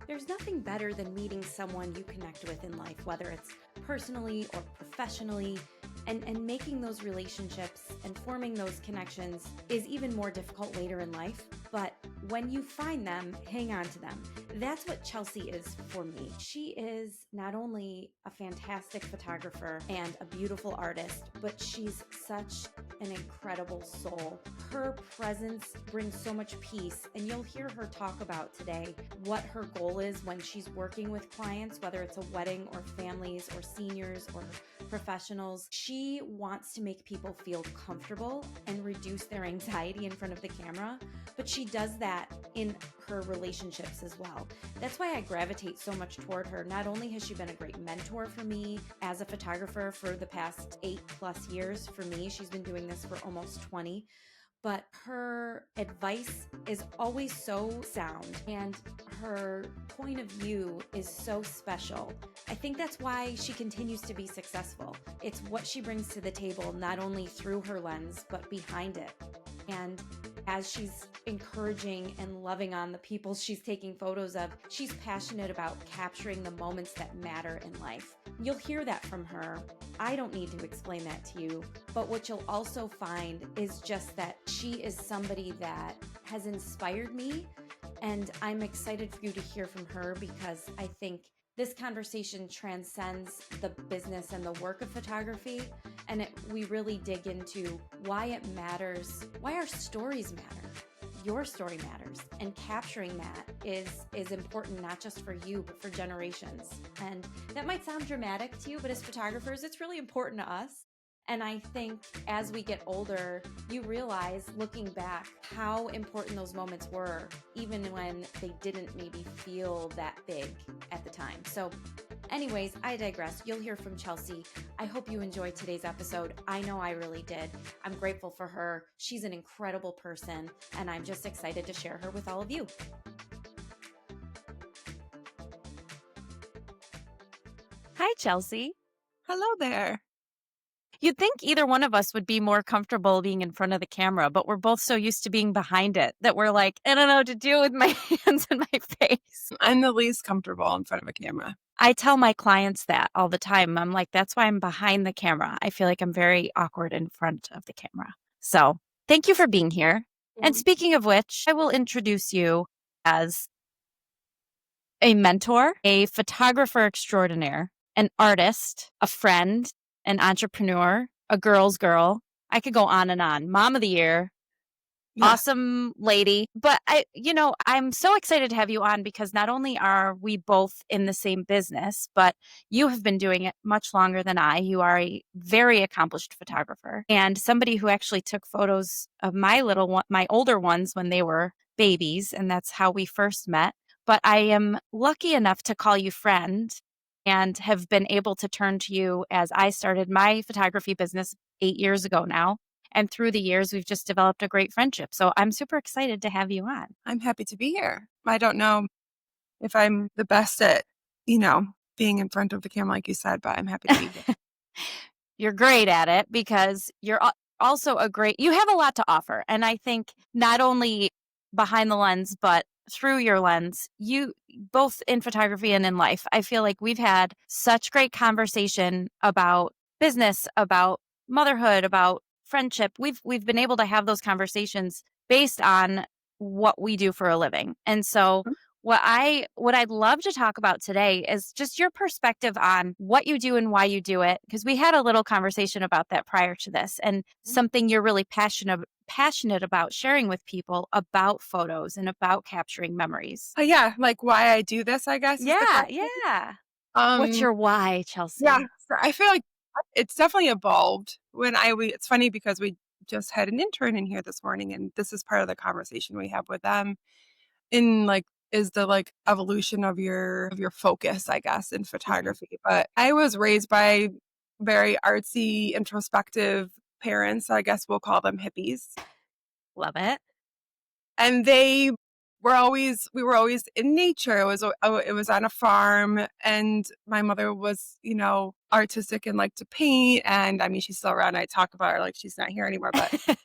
There's nothing better than meeting someone you connect with in life, whether it's personally or professionally, and making those relationships and forming those connections is even more difficult later in life. But when you find them, hang on to them. That's what Chelse is for me. She is not only a fantastic photographer and a beautiful artist, but she's such an incredible soul. Her presence brings so much peace, and you'll hear her talk about today what her goal is when she's working with clients, whether it's a wedding or families or seniors or professionals. She wants to make people feel comfortable and reduce their anxiety in front of the camera, but she does that in her relationships as well. That's why I gravitate so much toward her. Not only has she been a great mentor for me as a photographer for the past 8+ years for me, she's been doing this for almost 20, but her advice is always so sound and her point of view is so special. I think that's why she continues to be successful. It's what she brings to the table, not only through her lens, but behind it. And as she's encouraging and loving on the people she's taking photos of, she's passionate about capturing the moments that matter in life. You'll hear that from her. I don't need to explain that to you, but what you'll also find is just that she is somebody that has inspired me, and I'm excited for you to hear from her because I think this conversation transcends the business and the work of photography, and we really dig into why it matters, why our stories matter. Your story matters, and capturing that is important not just for you, but for generations. And that might sound dramatic to you, but as photographers, it's really important to us. And I think as we get older, you realize looking back how important those moments were, even when they didn't maybe feel that big at the time. So anyways, I digress. You'll hear from Chelse. I hope you enjoyed today's episode. I know I really did. I'm grateful for her. She's an incredible person, and I'm just excited to share her with all of you. Hi, Chelse. Hello there. You'd think either one of us would be more comfortable being in front of the camera, but we're both so used to being behind it that we're like, I don't know what to do with my hands and my face. I'm the least comfortable in front of a camera. I tell my clients that all the time. I'm like, that's why I'm behind the camera. I feel like I'm very awkward in front of the camera. So thank you for being here. And speaking of which, I will introduce you as a mentor, a photographer extraordinaire, an artist, a friend, an entrepreneur, a girl's girl. I could go on and on. Mom of the year, awesome lady. But I'm so excited to have you on because not only are we both in the same business, but you have been doing it much longer than I. You are a very accomplished photographer and somebody who actually took photos of my older ones when they were babies. And that's how we first met. But I am lucky enough to call you friend and have been able to turn to you as I started my photography business 8 years ago now. And through the years, we've just developed a great friendship. So I'm super excited to have you on. I'm happy to be here. I don't know if I'm the best at, being in front of the camera, like you said, but I'm happy to be here. You're great at it because you're also you have a lot to offer. And I think not only behind the lens, but through your lens, you both in photography and in life, I feel like we've had such great conversation about business, about motherhood, about friendship. We've been able to have those conversations based on what we do for a living. And so what I'd love to talk about today is just your perspective on what you do and why you do it, because we had a little conversation about that prior to this, and something you're really passionate about sharing with people about photos and about capturing memories. Oh, yeah, like why I do this, I guess. Yeah. What's your why, Chelse? Yeah, I feel like it's definitely evolved. It's funny because we just had an intern in here this morning, and this is part of the conversation we have with them. Is the evolution of your focus, I guess, in photography. But I was raised by very artsy, introspective parents. I guess we'll call them hippies. Love it. And we were always in nature. It was on a farm, and my mother was, artistic and liked to paint. And I mean, she's still around. I talk about her like she's not here anymore. But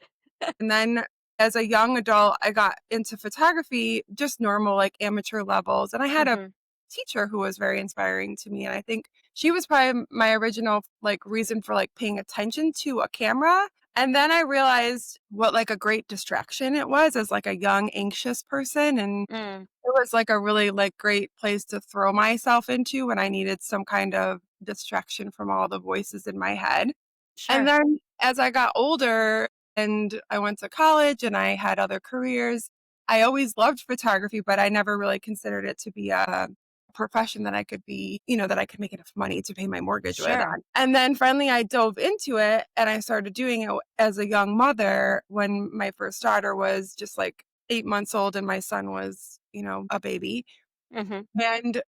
and then as a young adult, I got into photography, just normal, like amateur levels. And I had a Mhm. teacher who was very inspiring to me. And I think she was probably my original like reason for like paying attention to a camera. And then I realized what like a great distraction it was as like a young, anxious person. And Mm. it was like a really like great place to throw myself into when I needed some kind of distraction from all the voices in my head. And Sure. then as I got older and I went to college and I had other careers, I always loved photography, but I never really considered it to be a profession that I could be, that I could make enough money to pay my mortgage with Sure. on. And then finally I dove into it and I started doing it as a young mother when my first daughter was just like 8 months old and my son was, a baby. Mhm. And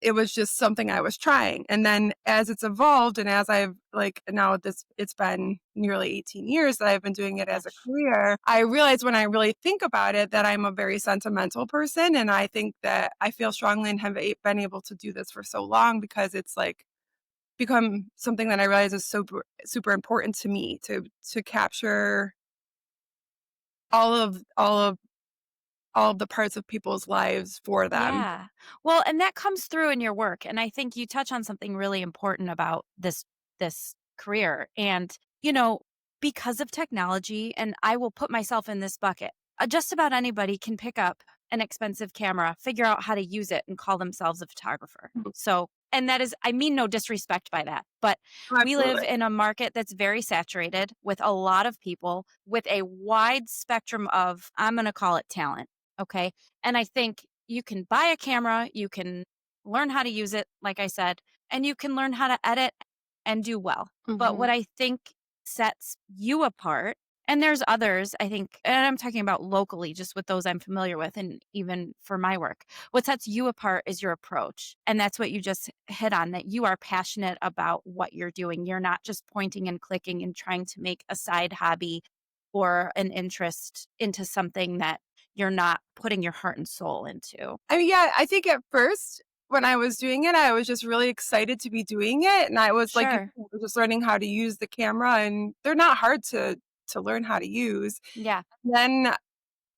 it was just something I was trying. And then as it's evolved and as I've like now it's been nearly 18 years that I've been doing it as a Gosh. career, I realize when I really think about it that I'm a very sentimental person. And I think that I feel strongly and have been able to do this for so long because it's like become something that I realize is super, super important to me to capture all of all of all of the parts of people's lives for them. Yeah. Well, and that comes through in your work, and I think you touch on something really important about this career. And, because of technology, and I will put myself in this bucket. Just about anybody can pick up an expensive camera, figure out how to use it and call themselves a photographer. So, and that is, I mean no disrespect by that, but we live Absolutely. in a market that's very saturated with a lot of people with a wide spectrum of, I'm going to call it talent. Okay. And I think you can buy a camera, you can learn how to use it, like I said, and you can learn how to edit and do well. But Mhm. what I think sets you apart, and there's others, I think, and I'm talking about locally, just with those I'm familiar with, and even for my work, what sets you apart is your approach. And that's what you just hit on, that you are passionate about what you're doing. You're not just pointing and clicking and trying to make a side hobby or an interest into something that you're not putting your heart and soul into. I mean, yeah, I think at first when I was doing it, I was just really excited to be doing it. And I was like, Sure. just learning how to use the camera and they're not hard to learn how to use. Yeah. Then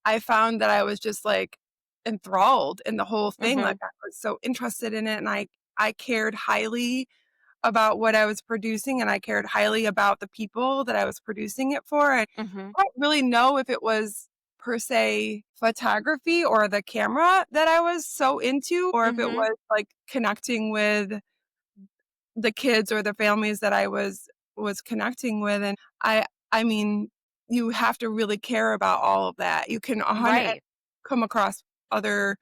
I found that I was just like enthralled in the whole thing. Like Mhm. I was so interested in it and I cared highly about what I was producing and I cared highly about the people that I was producing it for. And Mhm. I don't really know if it was per se photography or the camera that I was so into, or if it Mhm. was like connecting with the kids or the families that I was connecting with. And I mean, you have to really care about all of that. You can 100 Right. come across other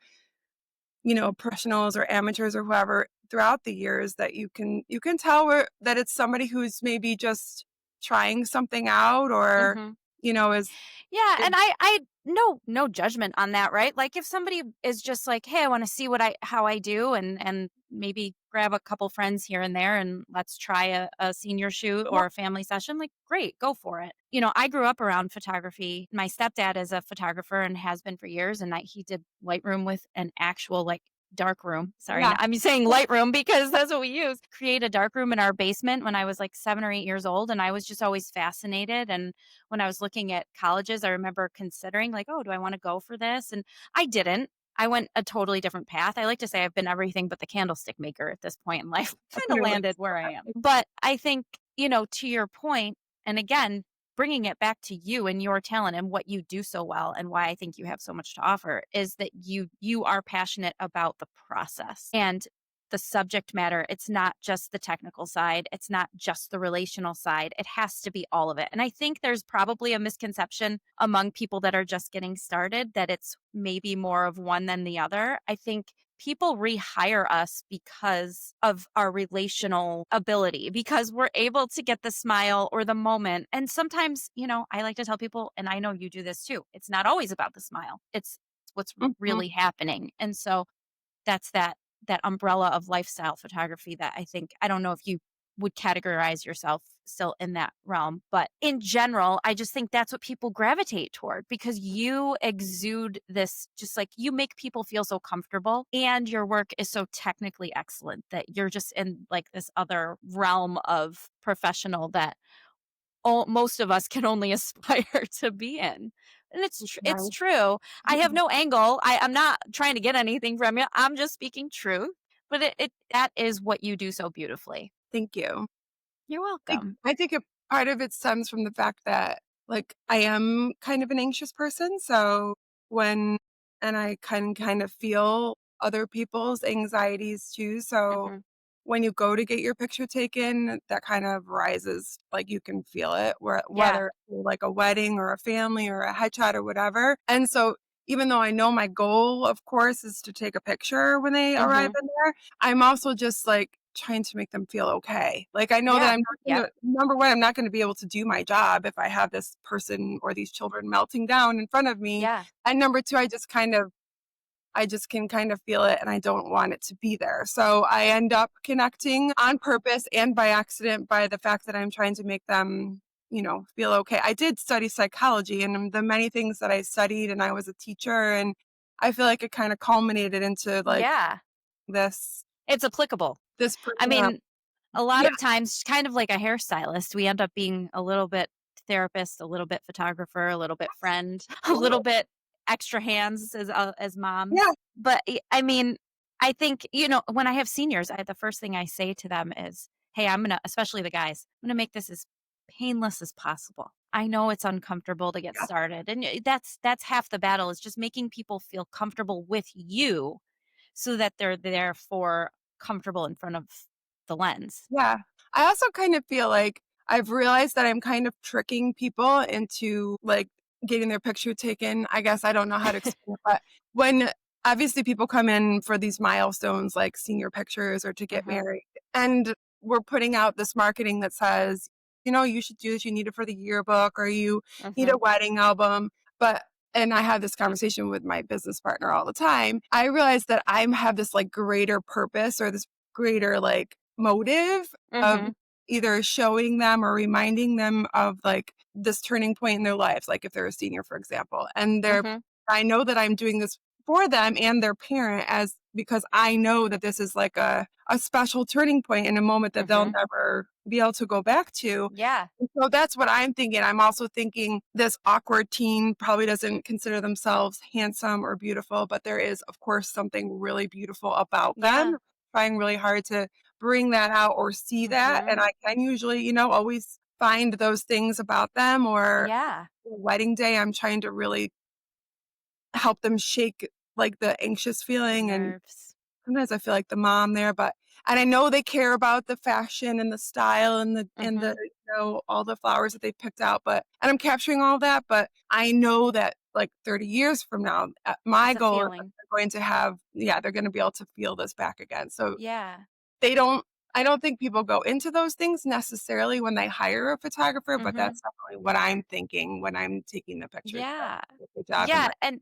professionals or amateurs or whoever throughout the years that you can tell that it's somebody who's maybe just trying something out or Mhm. is Yeah, is and I no judgment on that, right? Like if somebody is just like, "Hey, I want to see how I do," and maybe grab a couple friends here and there and let's try a senior shoot yeah, or a family session, like great, go for it. I grew up around photography. My stepdad is a photographer and has been for years, and he did Lightroom with an actual like dark room. Sorry, yeah, I'm saying Lightroom because that's what we use. Create a dark room in our basement when I was like 7 or 8 years old, and I was just always fascinated. And when I was looking at colleges, I remember considering like, oh, do I want to go for this? And I didn't. I went a totally different path. I like to say I've been everything but the candlestick maker at this point in life. Kind of really. landed where I am. But I think, to your point, and again, bringing it back to you and your talent and what you do so well and why I think you have so much to offer is that you are passionate about the process and the subject matter. It's not just the technical side. It's not just the relational side. It has to be all of it. And I think there's probably a misconception among people that are just getting started that it's maybe more of one than the other. I think people rehire us because of our relational ability, because we're able to get the smile or the moment. And sometimes, I like to tell people, and I know you do this too, it's not always about the smile. It's what's Mhm. really happening. And so that's that umbrella of lifestyle photography that I think, I don't know if you would categorize yourself still in that realm, but in general, I just think that's what people gravitate toward because you exude this, just like you make people feel so comfortable and your work is so technically excellent that you're just in like this other realm of professional that most of us can only aspire to be in. And it's Right. true. I have no angle. I'm not trying to get anything from you. I'm just speaking truth. But that is what you do so beautifully. Thank you. You're I welcome. I think a part of it stems from the fact that, like, I am kind of an anxious person, so when and I can kind of feel other people's anxieties too, so Mhm. when you go to get your picture taken, that kind of rises, like, you can feel it, Yeah. whether it's like a wedding or a family or a headshot or whatever, and so even though I know my goal, of course, is to take a picture when they arrive Mhm. in there, I'm also just, like, trying to make them feel okay. Like, I know that Yeah. I'm not Yep. gonna number 1, I'm not gonna be able to do my job if I have this person or these children melting down in front of me, Yeah. and number 2, I just can kind of feel it and I don't want it to be there. So I end up connecting on purpose and by accident by the fact that I'm trying to make them, feel okay. I did study psychology and the many things that I studied and I was a teacher and I feel like it kind of culminated into like Yeah. this It's applicable. I yeah. mean, a lot Yeah. of times, kind of like a hairstylist, we end up being a little bit therapist, a little bit photographer, a little bit friend, a little bit extra hands as moms. Yeah. But I mean, I think when I have seniors, the first thing I say to them is, "Hey, especially the guys, I'm gonna make this as painless as possible. I know it's uncomfortable to get Yeah. started, and that's half the battle is just making people feel comfortable with you, so that they're therefore comfortable in front of the lens." Yeah. I also kind of feel like I've realized that I'm kind of tricking people into like getting their picture taken. I guess I don't know how to explain it, but when obviously people come in for these milestones like senior pictures or to get Mhm. married, and we're putting out this marketing that says, you should do this, you need it for the yearbook or you need a Mhm. wedding album. But and I have this conversation with my business partner all the time. I realize that I have this like greater purpose or this greater like motive of Mhm. either showing them or reminding them of like this turning point in their lives, like if they're a senior, for example, and Mhm. I know that I'm doing this for them and their parent as because I know that this is like a special turning point in a moment that they'll Mhm. never be able to go back to. Yeah. And so that's what I'm thinking. I'm also thinking this awkward teen probably doesn't consider themselves handsome or beautiful, but there is, of course, something really beautiful about them. Yeah. Trying really hard to bring that out or see that. Mhm. And I can usually, always find those things about them or Yeah. wedding day, I'm trying to really help them shake like the anxious The feeling and nerves. sometimes I feel like the mom there, but and I know they care about the fashion and the style and the Mhm. all the flowers that they picked out, but and I'm capturing all that, but I know that like 30 years from now, my It's a goal is that feeling. they're going to have they're going to be able to feel this back again. So Yeah. they don't I don't think people go into those things necessarily when they hire a photographer, but Mhm. that's definitely what I'm thinking when I'm taking the pictures. Yeah. So, good job in Yeah, my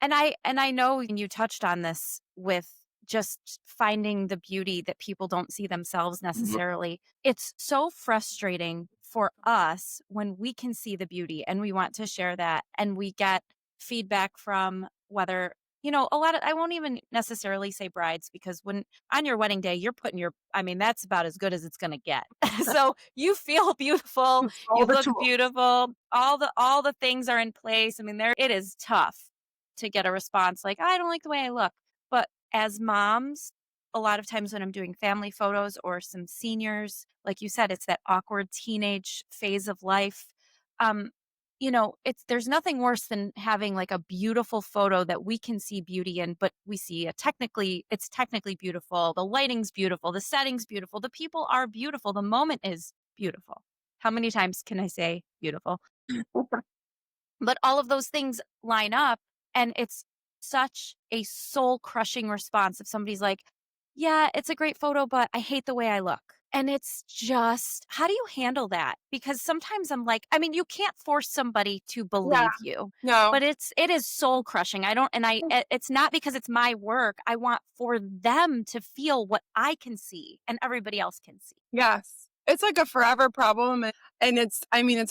and I know you touched on this with just finding the beauty that people don't see themselves Mhm. necessarily. It's so frustrating for us when we can see the beauty and we want to share that and we get feedback from whether a lot of I won't even necessarily say brides because when on your wedding day you're putting I mean that's about as good as it's going to get. So you feel beautiful, all you the look tools. beautiful, all the things are in place. I mean it is tough to get a response like, I don't like the way I look. But as moms, a lot of times when I'm doing family photos or some seniors, like you said, it's that awkward teenage phase of life. Um, there's nothing worse than having like a beautiful photo that we can see beauty in, but we see it's technically beautiful. The lighting's beautiful, the setting's beautiful, the people are beautiful, the moment is beautiful. How many times can I say beautiful? But all of those things line up, and it's such a soul crushing response if somebody's like, "Yeah, it's a great photo, but I hate the way I look." And it's just, how do you handle that? Because sometimes I'm like, I mean, you can't force somebody to Yeah. believe you, No. but it is soul crushing. I don't, and it's not because it's my work. I want for them to feel what I can see and everybody else can see. Yes. It's like a forever problem, and it's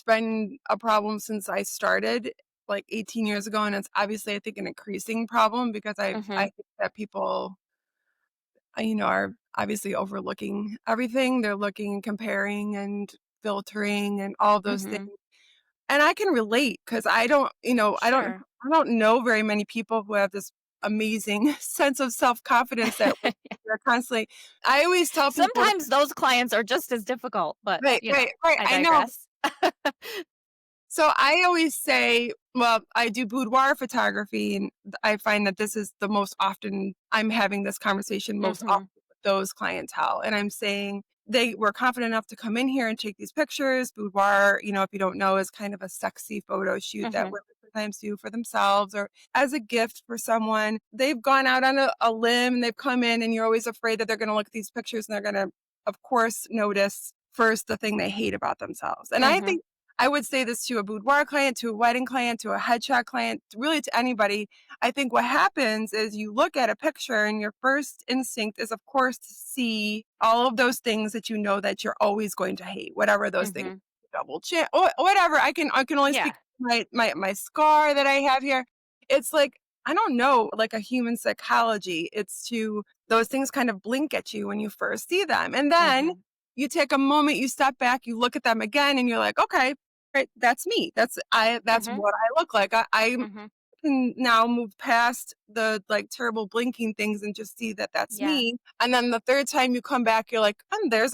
been a problem since I started, like, 18 years ago, and it's obviously, I think, an increasing problem because I Hmm. think that people, are obviously overlooking everything. They're looking and comparing and filtering and all those things. Mhm. And I can relate because I don't, Sure. I don't know very many people who have this amazing sense of self-confidence that they're constantly. I always tell people, Sometimes those clients are just as difficult, but, right, right, right. I I know. digress. So I always say, well, I do boudoir photography, and I find that this is the most often I'm having this conversation most often Mhm. with those clientele. And I'm saying they were confident enough to come in here and take these pictures. Boudoir, if you don't know, is kind of a sexy photo shoot that Mhm. women sometimes do for themselves or as a gift for someone. They've gone out on a limb, they've come in, and you're always afraid that they're going to look at these pictures and they're going to, of course, notice first the thing they hate about themselves. And I Mhm. think I would say this to a boudoir client, to a wedding client, to a headshot client, really to anybody. I think what happens is you look at a picture and your first instinct is, of course, to see all of those things that you know that you're always going to hate, whatever those things, Mhm. double chin, or whatever. I can only speak Yeah. my scar that I have here. It's like, I don't know, like a human psychology. It's to those things kind of blink at you when you first see them. And then Mhm. you take a moment, you step back, you look at them again, and you're like, okay, right, that's me. That's Mhm. what I look like. I Mhm. can now move past the like terrible blinking things and just see that that's Yeah. me. And then the third time you come back, you're like, there's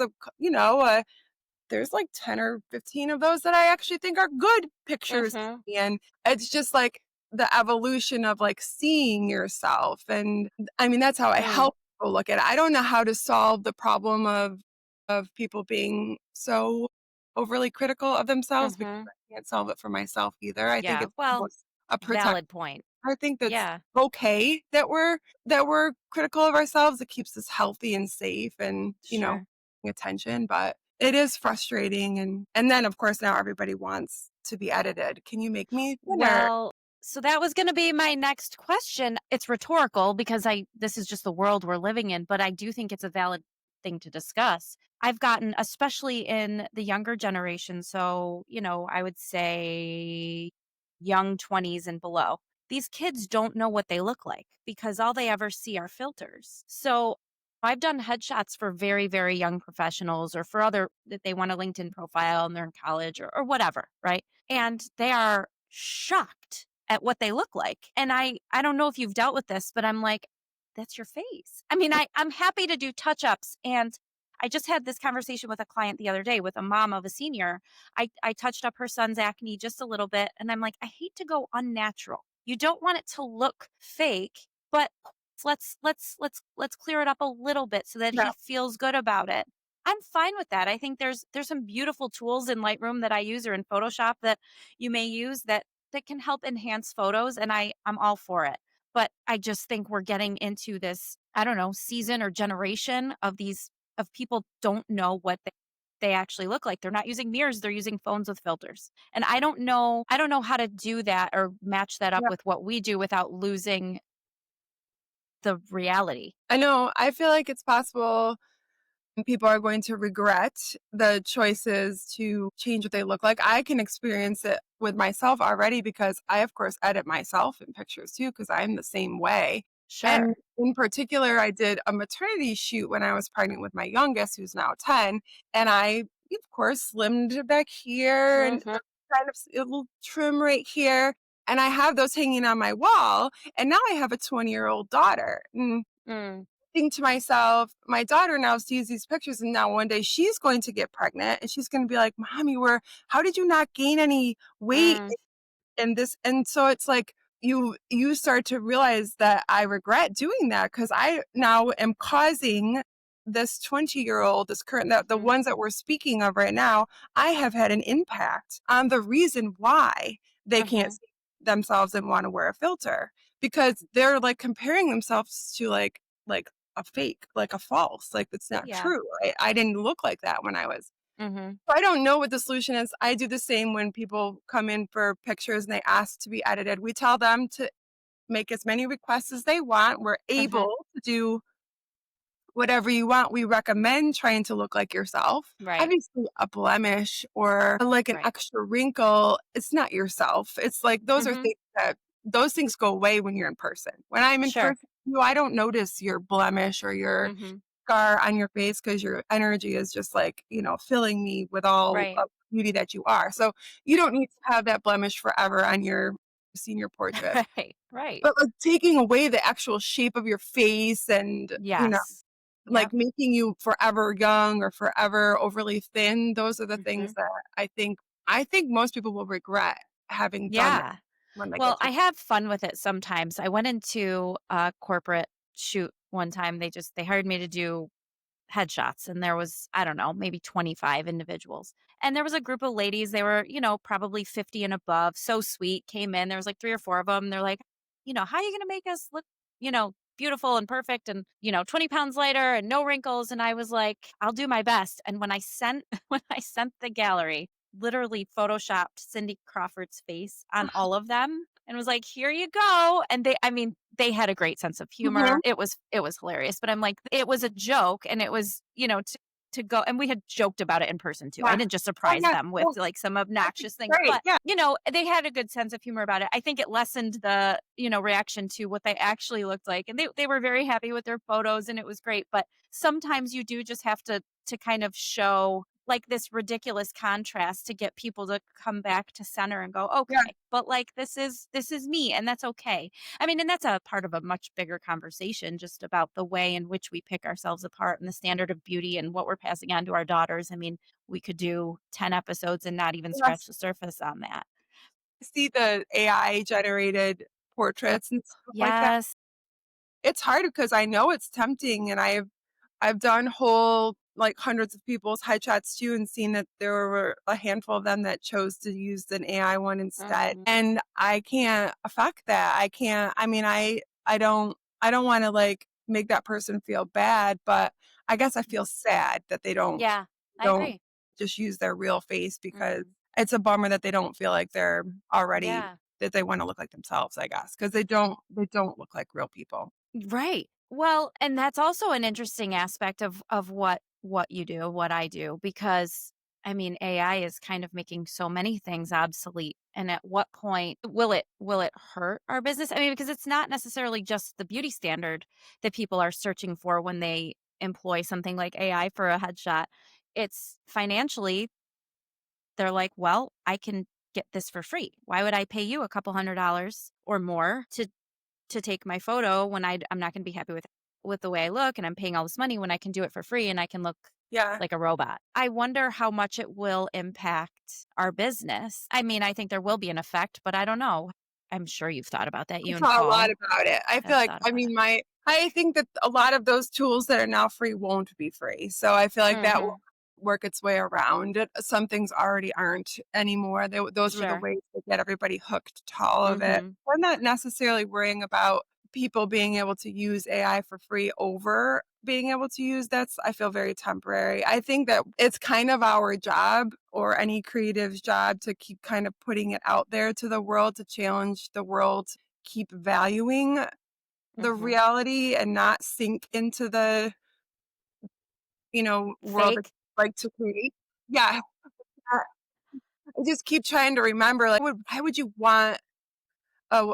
there's like 10 or 15 of those that I actually think are good pictures. Mhm. And it's just like the evolution of like seeing yourself. And I mean, that's how I Mm. help people look at it. I don't know how to solve the problem of people being so overly critical of themselves because Mhm. I can't solve it for myself either. I think Yeah. it's Well, almost a protect. valid point. I think that's Yeah. okay that we're critical of ourselves. It keeps us healthy and safe and, Sure. paying attention, but it is frustrating and then of course now everybody wants to be edited. Can you make me thinner? Well, so that was going to be my next question. It's rhetorical because this is just the world we're living in, but I do think it's a valid thing to discuss. I've gotten, especially in the younger generation, so, I would say young 20s and below. These kids don't know what they look like because all they ever see are filters. So I've done headshots for very, very young professionals or for other that they want a LinkedIn profile and they're in college or whatever, right? And they are shocked at what they look like. And I don't know if you've dealt with this, but I'm like, that's your face. I mean, I'm happy to do touch-ups. And I just had this conversation with a client the other day with a mom of a senior. I touched up her son's acne just a little bit. And I'm like, I hate to go unnatural. You don't want it to look fake, but let's clear it up a little bit so that Yeah. he feels good about it. I'm fine with that. I think there's some beautiful tools in Lightroom that I use or in Photoshop that you may use that can help enhance photos, and I'm all for it. But I just think we're getting into this, I don't know, season or generation of people don't know what they actually look like. They're not using mirrors, they're using phones with filters. And I don't know how to do that or match that up Yeah. with what we do without losing the reality. I know. I feel like it's possible people are going to regret the choices to change what they look like. I can experience it with myself already because I, of course, edit myself in pictures too, because I'm the same way. And Sure. in particular, I did a maternity shoot when I was pregnant with my youngest, who's now 10. And I, of course, slimmed back here and Mhm. kind of a little trim right here. And I have those hanging on my wall. And now I have a 20-year-old daughter. And Mm. think to myself, my daughter now sees these pictures and now one day she's going to get pregnant and she's going to be like, Mom, how did you not gain any weight Mm. in this? And so it's like you start to realize that I regret doing that because I now am causing this 20-year-old, this current, that the Mhm. ones that we're speaking of right now, I have had an impact on the reason why they can't Mhm. see themselves and want to wear a filter because they're like comparing themselves to like a fake, like a false, like it's not Yeah. true. I didn't look like that when I was. Mhm. So I don't know what the solution is. I do the same when people come in for pictures and they ask to be edited. We tell them to make as many requests as they want. We're Mhm. able to do whatever you want. We recommend trying to look like yourself. Right. Obviously, a blemish or like an Right. extra wrinkle, it's not yourself. It's like Mhm. those things go away when you're in person. When I'm in Sure. person, I don't notice your blemish or your Mhm. scar on your face because your energy is just like, filling me with all Right. of the beauty that you are. So you don't need to have that blemish forever on your senior portrait. Right. Right. But like taking away the actual shape of your face and, Yes. like Yep. making you forever young or forever overly thin, those are the things Hmm. that I think most people will regret having done that Yeah. when they Well, get to. I have fun with it sometimes. I went into a corporate shoot one time. They hired me to do headshots, and there was, I don't know, maybe 25 individuals. And there was a group of ladies, they were, probably 50 and above, so sweet, came in. There was like 3 or 4 of them. They're like, how are you going to make us look, beautiful and perfect and, 20 pounds lighter and no wrinkles? And I was like, I'll do my best. And when I sent when I sent the gallery, literally photoshopped Cindy Crawford's face on all of them and was like, "Here you go." And they had a great sense of humor. Mhm. It was hilarious, but I'm like, it was a joke, and it was, to go, and we had joked about it in person too. I Yeah. didn't just Oh, surprise yeah. them with Well, like some that's obnoxious things, great. but Yeah. they had a good sense of humor about it. I think it lessened the, reaction to what they actually looked like. And they were very happy with their photos, and it was great. But sometimes you do just have to kind of show like this ridiculous contrast to get people to come back to center and go, Yeah. okay, but like this is me, and that's okay. I mean, and that's a part of a much bigger conversation just about the way in which we pick ourselves apart and the standard of beauty and what we're passing on to our daughters. I mean, we could do 10 episodes and not even scratch Yes. the surface on that. See the AI generated portraits and stuff like that. Yes. It's hard because I know it's tempting, and I've done whole, like, hundreds of people's headshots too and seen that there were a handful of them that chose to use an AI one instead, Mhm. and I can't affect that. I can't I mean, I don't wanna, like, make that person feel bad, but I guess I feel sad that they don't Yeah, I don't agree. just use their real face because Mhm. it's a bummer that they don't feel like they're already Yeah. that they wanna look like themselves, I guess, because they don't look like real people. Right. Well, and that's also an interesting aspect of what you do, what I do, because I mean, AI is kind of making so many things obsolete. And at what point will it hurt our business? I mean, because it's not necessarily just the beauty standard that people are searching for when they employ something like AI for a headshot. It's financially, they're like, well, I can get this for free. Why would I pay you a couple $100s or more to take my photo when I'm not going to be happy with the way I look, and I'm paying all this money when I can do it for free and I can look Yeah. like a robot. I wonder how much it will impact our business. I mean, I think there will be an effect, but I don't know. I'm sure you've thought about that. I You and thought a lot Paul about it. I feel have like thought I about mean, it. I think that a lot of those tools that are now free won't be free. So I feel like that will Mhm. work its way around it. Some things already aren't anymore. Those were the Sure. ways to get everybody hooked to all of it. Mhm. I'm not necessarily worrying about people being able to use AI for free over being able to use that's I feel very temporary. I think that it's kind of our job or any creative's job to keep kind of putting it out there to the world to challenge the world keep valuing the Mhm. reality and not sink into the, world that Fake? you like to create. Yeah. I just keep trying to remember, like, why would you want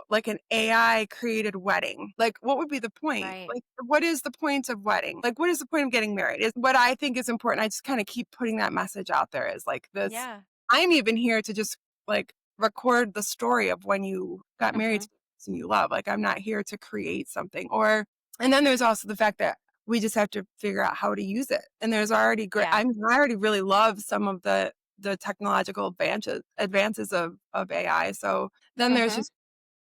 like an AI created wedding? Like, what would be the point? Right. Like, what is the point of wedding? Like, what is the point of getting married? Is what I think is important. I just kind of keep putting that message out there is like this. Yeah. I'm even here to just like record the story of when you got married Mhm. to the person you love. Like, I'm not here to create something. And then there's also the fact that we just have to figure out how to use it. And there's already great. Yeah. I already really love some of the technological advances of AI. So then there's Mhm. just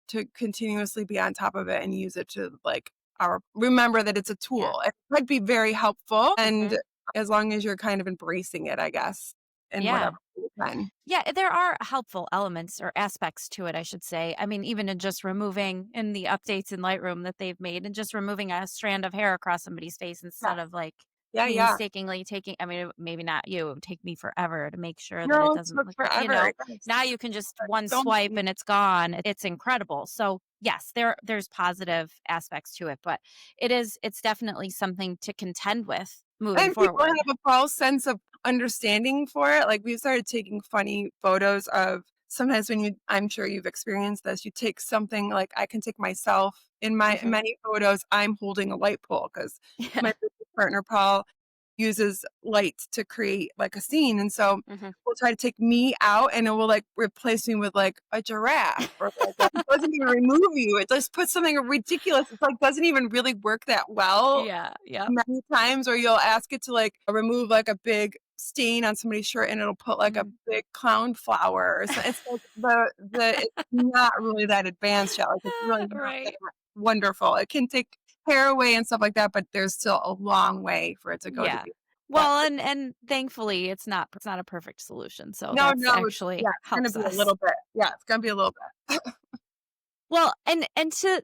to continuously be on top of it and use it to like our remember that it's a Yeah. tool. It could be very helpful and Mhm. as long as you're kind of embracing it, I guess, in Yeah. whatever way you can. Yeah, there are helpful elements or aspects to it, I should say. I mean, even in just removing in the updates in Lightroom that they've made and just removing a strand of hair across somebody's face Yeah. instead of like Yeah, yeah. painstakingly taking, I mean, maybe not you, it would take me forever to make sure that it No, it doesn't took look like, forever. Yes. now you can just one So swipe many. and it's gone. It's incredible. So yes, there's positive aspects to it, but it's definitely something to contend with moving And people forward. have a false sense of understanding for it. Like we've started taking funny photos of sometimes when I'm sure you've experienced this, you take something like I can take myself in my Hmm. many photos, I'm holding a light pole because Yeah. partner, Paul, uses light to create like a scene. And so Mhm. we'll try to take me out and it will like replace me with like a giraffe or like it doesn't even remove you. It just puts something ridiculous. It's like doesn't even really work that well Yeah. Yep. many times, or you'll ask it to like remove like a big stain on somebody's shirt and it'll put like a big clown flower or something. It's like it's not really that advanced yet. Like it's really not that Right. wonderful. It can take hair away and stuff like that, but there's still a long way for it to go to Yeah. be that. Well, and thankfully it's not a perfect solution. So No, that's no, actually it's gonna helps be a us. little bit. Yeah, it's gonna be a little bit. Well, and to,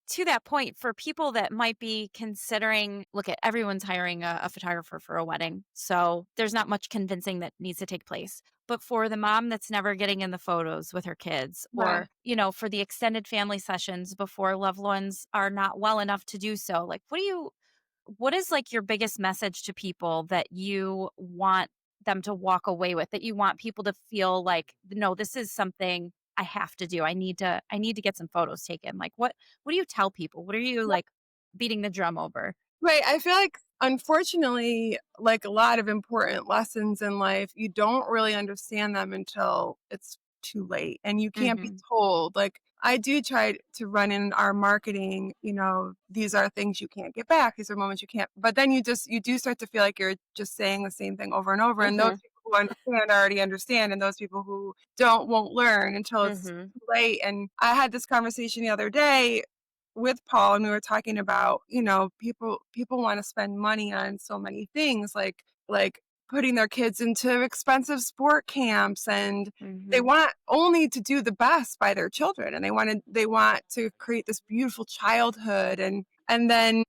to that point, for people that might be considering, look at everyone's hiring a photographer for a wedding. So there's not much convincing that needs to take place. But for the mom that's never getting in the photos with her kids, Yeah. or, for the extended family sessions before loved ones are not well enough to do so, like, what is like your biggest message to people that you want them to walk away with, that you want people to feel like, no, this is something I have to do. I need to get some photos taken. Like what do you tell people? What are you like beating the drum over? Right. I feel like, unfortunately, like a lot of important lessons in life, you don't really understand them until it's too late. And you can't be Mhm. told. Like, I do try to run in our marketing, these are things you can't get back. These are moments you can't. But then you do start to feel like you're just saying the same thing over and over. And those Mhm. people who understand already understand. And those people who don't won't learn until it's Mhm. too late. And I had this conversation the other day with Paul, and we were talking about, people want to spend money on so many things, like putting their kids into expensive sport camps, and they Mhm. want only to do the best by their children, and they want to create this beautiful childhood, and then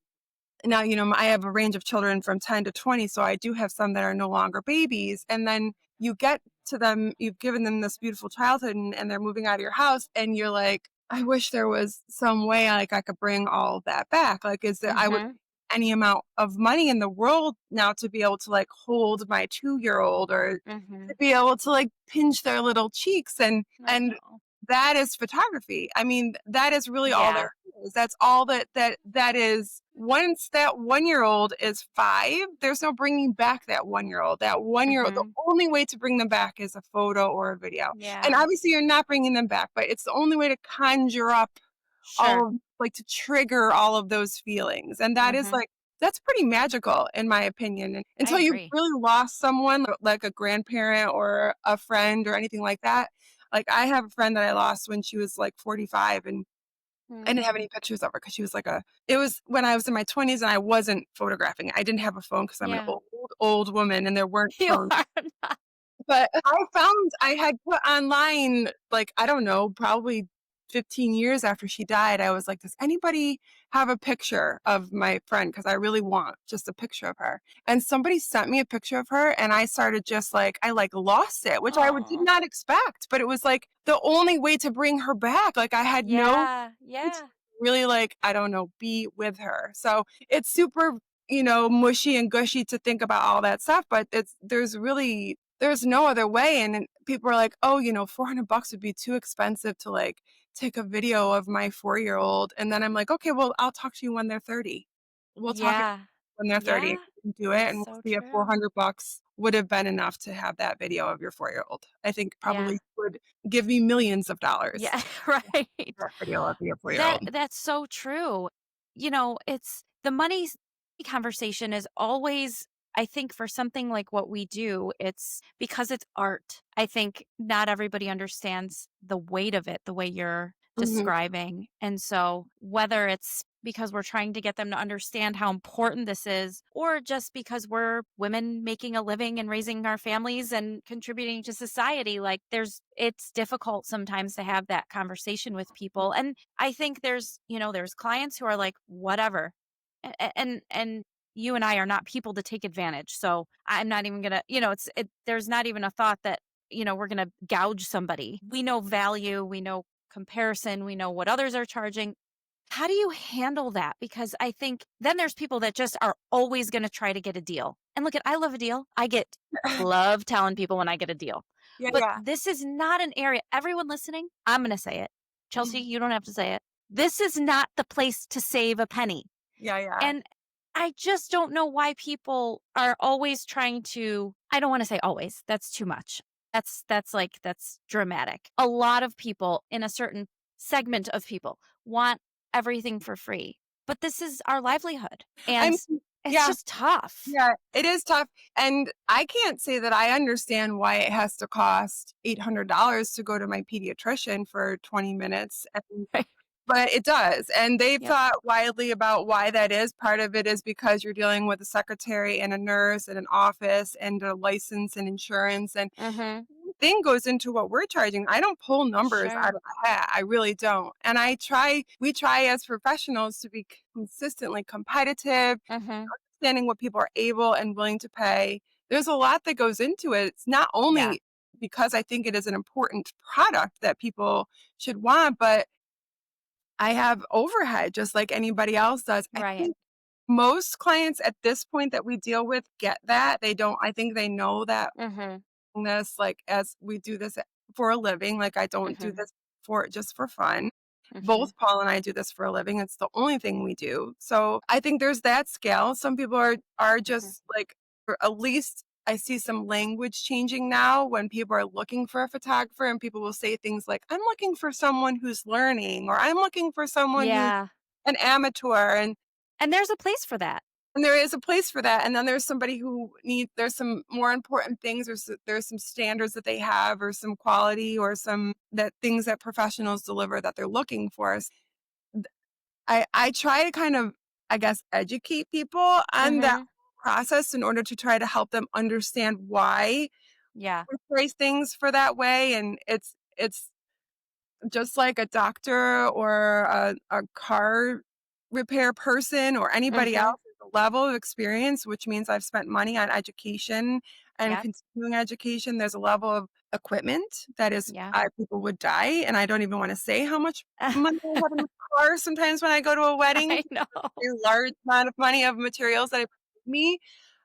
now, I have a range of children from 10 to 20, so I do have some that are no longer babies. And then you get to them, you've given them this beautiful childhood, and they're moving out of your house, and you're like, I wish there was some way like I could bring all of that back. Like, I would Mhm. any amount of money in the world now to be able to like hold my 2-year-old, or to Mhm. be able to like pinch their little cheeks, I and know. that is photography. I mean, that is really all Yeah. there is. That's all that is. Once that 1-year-old is 5, there's no bringing back that 1-year-old. That 1-year-old, the Mhm. only way to bring them back is a photo or a video. And Yeah. obviously, you're not bringing them back, but it's the only way to conjure up Sure. like to trigger all of those feelings. And that is Mhm. like, that's pretty magical in my opinion. And I until you've agree. really lost someone like a grandparent or a friend or anything like that. Like I have a friend that I lost when she was like 45, and I didn't Mm. have any pictures of her because she was like it was when I was in my 20s and I wasn't photographing. I didn't have a phone because I'm an Yeah. old woman and there weren't You phones. are not. But I found I had put online, like, I don't know, probably 15 years after she died, I was like, does anybody have a picture of my friend? Because I really want just a picture of her. And somebody sent me a picture of her, and I started just like, I like lost it, which did Oh. not expect. But it was like the only way to bring her back. Like, I had no Yeah. way to Yeah. really, like, I don't know, be with her. So it's super, mushy and gushy to think about all that stuff, but there's no other way. And then people are like, oh, $400 would be too expensive to like take a video of my 4-year-old. And then I'm like, okay, well, I'll talk to you when they're 30. We'll talk Yeah. when they're 30 and Yeah. we can do it. That's And we'll so see if true. $400 would have been enough to have that video of your 4-year-old. I think Yeah. probably would give me millions of dollars. Yeah. Right. That video of your That 4-year-old. that's so true. It's the money conversation is always, I think, for something like what we do, it's because it's art. I think not everybody understands the weight of it the way you're Hmm. describing. And so whether it's because we're trying to get them to understand how important this is, or just because we're women making a living and raising our families and contributing to society, like it's difficult sometimes to have that conversation with people. And I think there's clients who are like, whatever. And you and I are not people to take advantage. So I'm not even gonna, there's not even a thought that, we're gonna gouge somebody. We know value, we know comparison, we know what others are charging. How do you handle that? Because I think then there's people that just are always going to try to get a deal. And look, I love a deal. Love telling people when I get a deal. Yeah, But yeah. this is not an area, everyone listening, I'm going to say it. Chelsea, Mhm. you don't have to say it. This is not the place to save a penny. Yeah, yeah. And I just don't know why people are always trying to, I don't want to say always. That's too much. That's dramatic. A lot of people in a certain segment of people want everything for free. But this is our livelihood. I And mean, it's yeah, just tough. yeah, it is tough. And I can't say that I understand why it has to cost $800 to go to my pediatrician for 20 minutes. But it does. And they've Yep. thought widely about why that is. Part of it is because you're dealing with a secretary and a nurse and an office and a license and insurance. And Mm-hmm. thing goes into what we're charging. I don't pull numbers Sure. out of the hat. I really don't. And we try as professionals to be consistently competitive, Mm-hmm. understanding what people are able and willing to pay. There's a lot that goes into it. It's not Yeah. only because I think it is an important product that people should want, but I have overhead just like anybody else does. I Right. think most clients at this point that we deal with get that. I think they know that Mm-hmm. this, like, as we do this for a living, like I don't do Mm-hmm. this for just for fun. Mm-hmm. Both Paul and I do this for a living. It's the only thing we do. So I think there's that scale. Some people are Mm-hmm. just like, or at least I see some language changing now when people are looking for a photographer and people will say things like, I'm looking for someone who's learning, or I'm looking for someone who's Yeah. an amateur. And there's a place for that. And there is a place for that. And then there's somebody there's some more important things, there's some standards that they have, or some quality, or some that things that professionals deliver that they're looking for. I try to kind of, I guess, educate people on that Mm-hmm. process in order to try to help them understand why Yeah. we price things for that way. And it's just like a doctor or a car repair person or anybody Mm-hmm. else, there's a level of experience, which means I've spent money on education and Yep. continuing education. There's a level of equipment that is, Yeah. people would die. And I don't even want to say how much money I have in the car sometimes when I go to a wedding. I know. A large amount of money of materials that I bring with me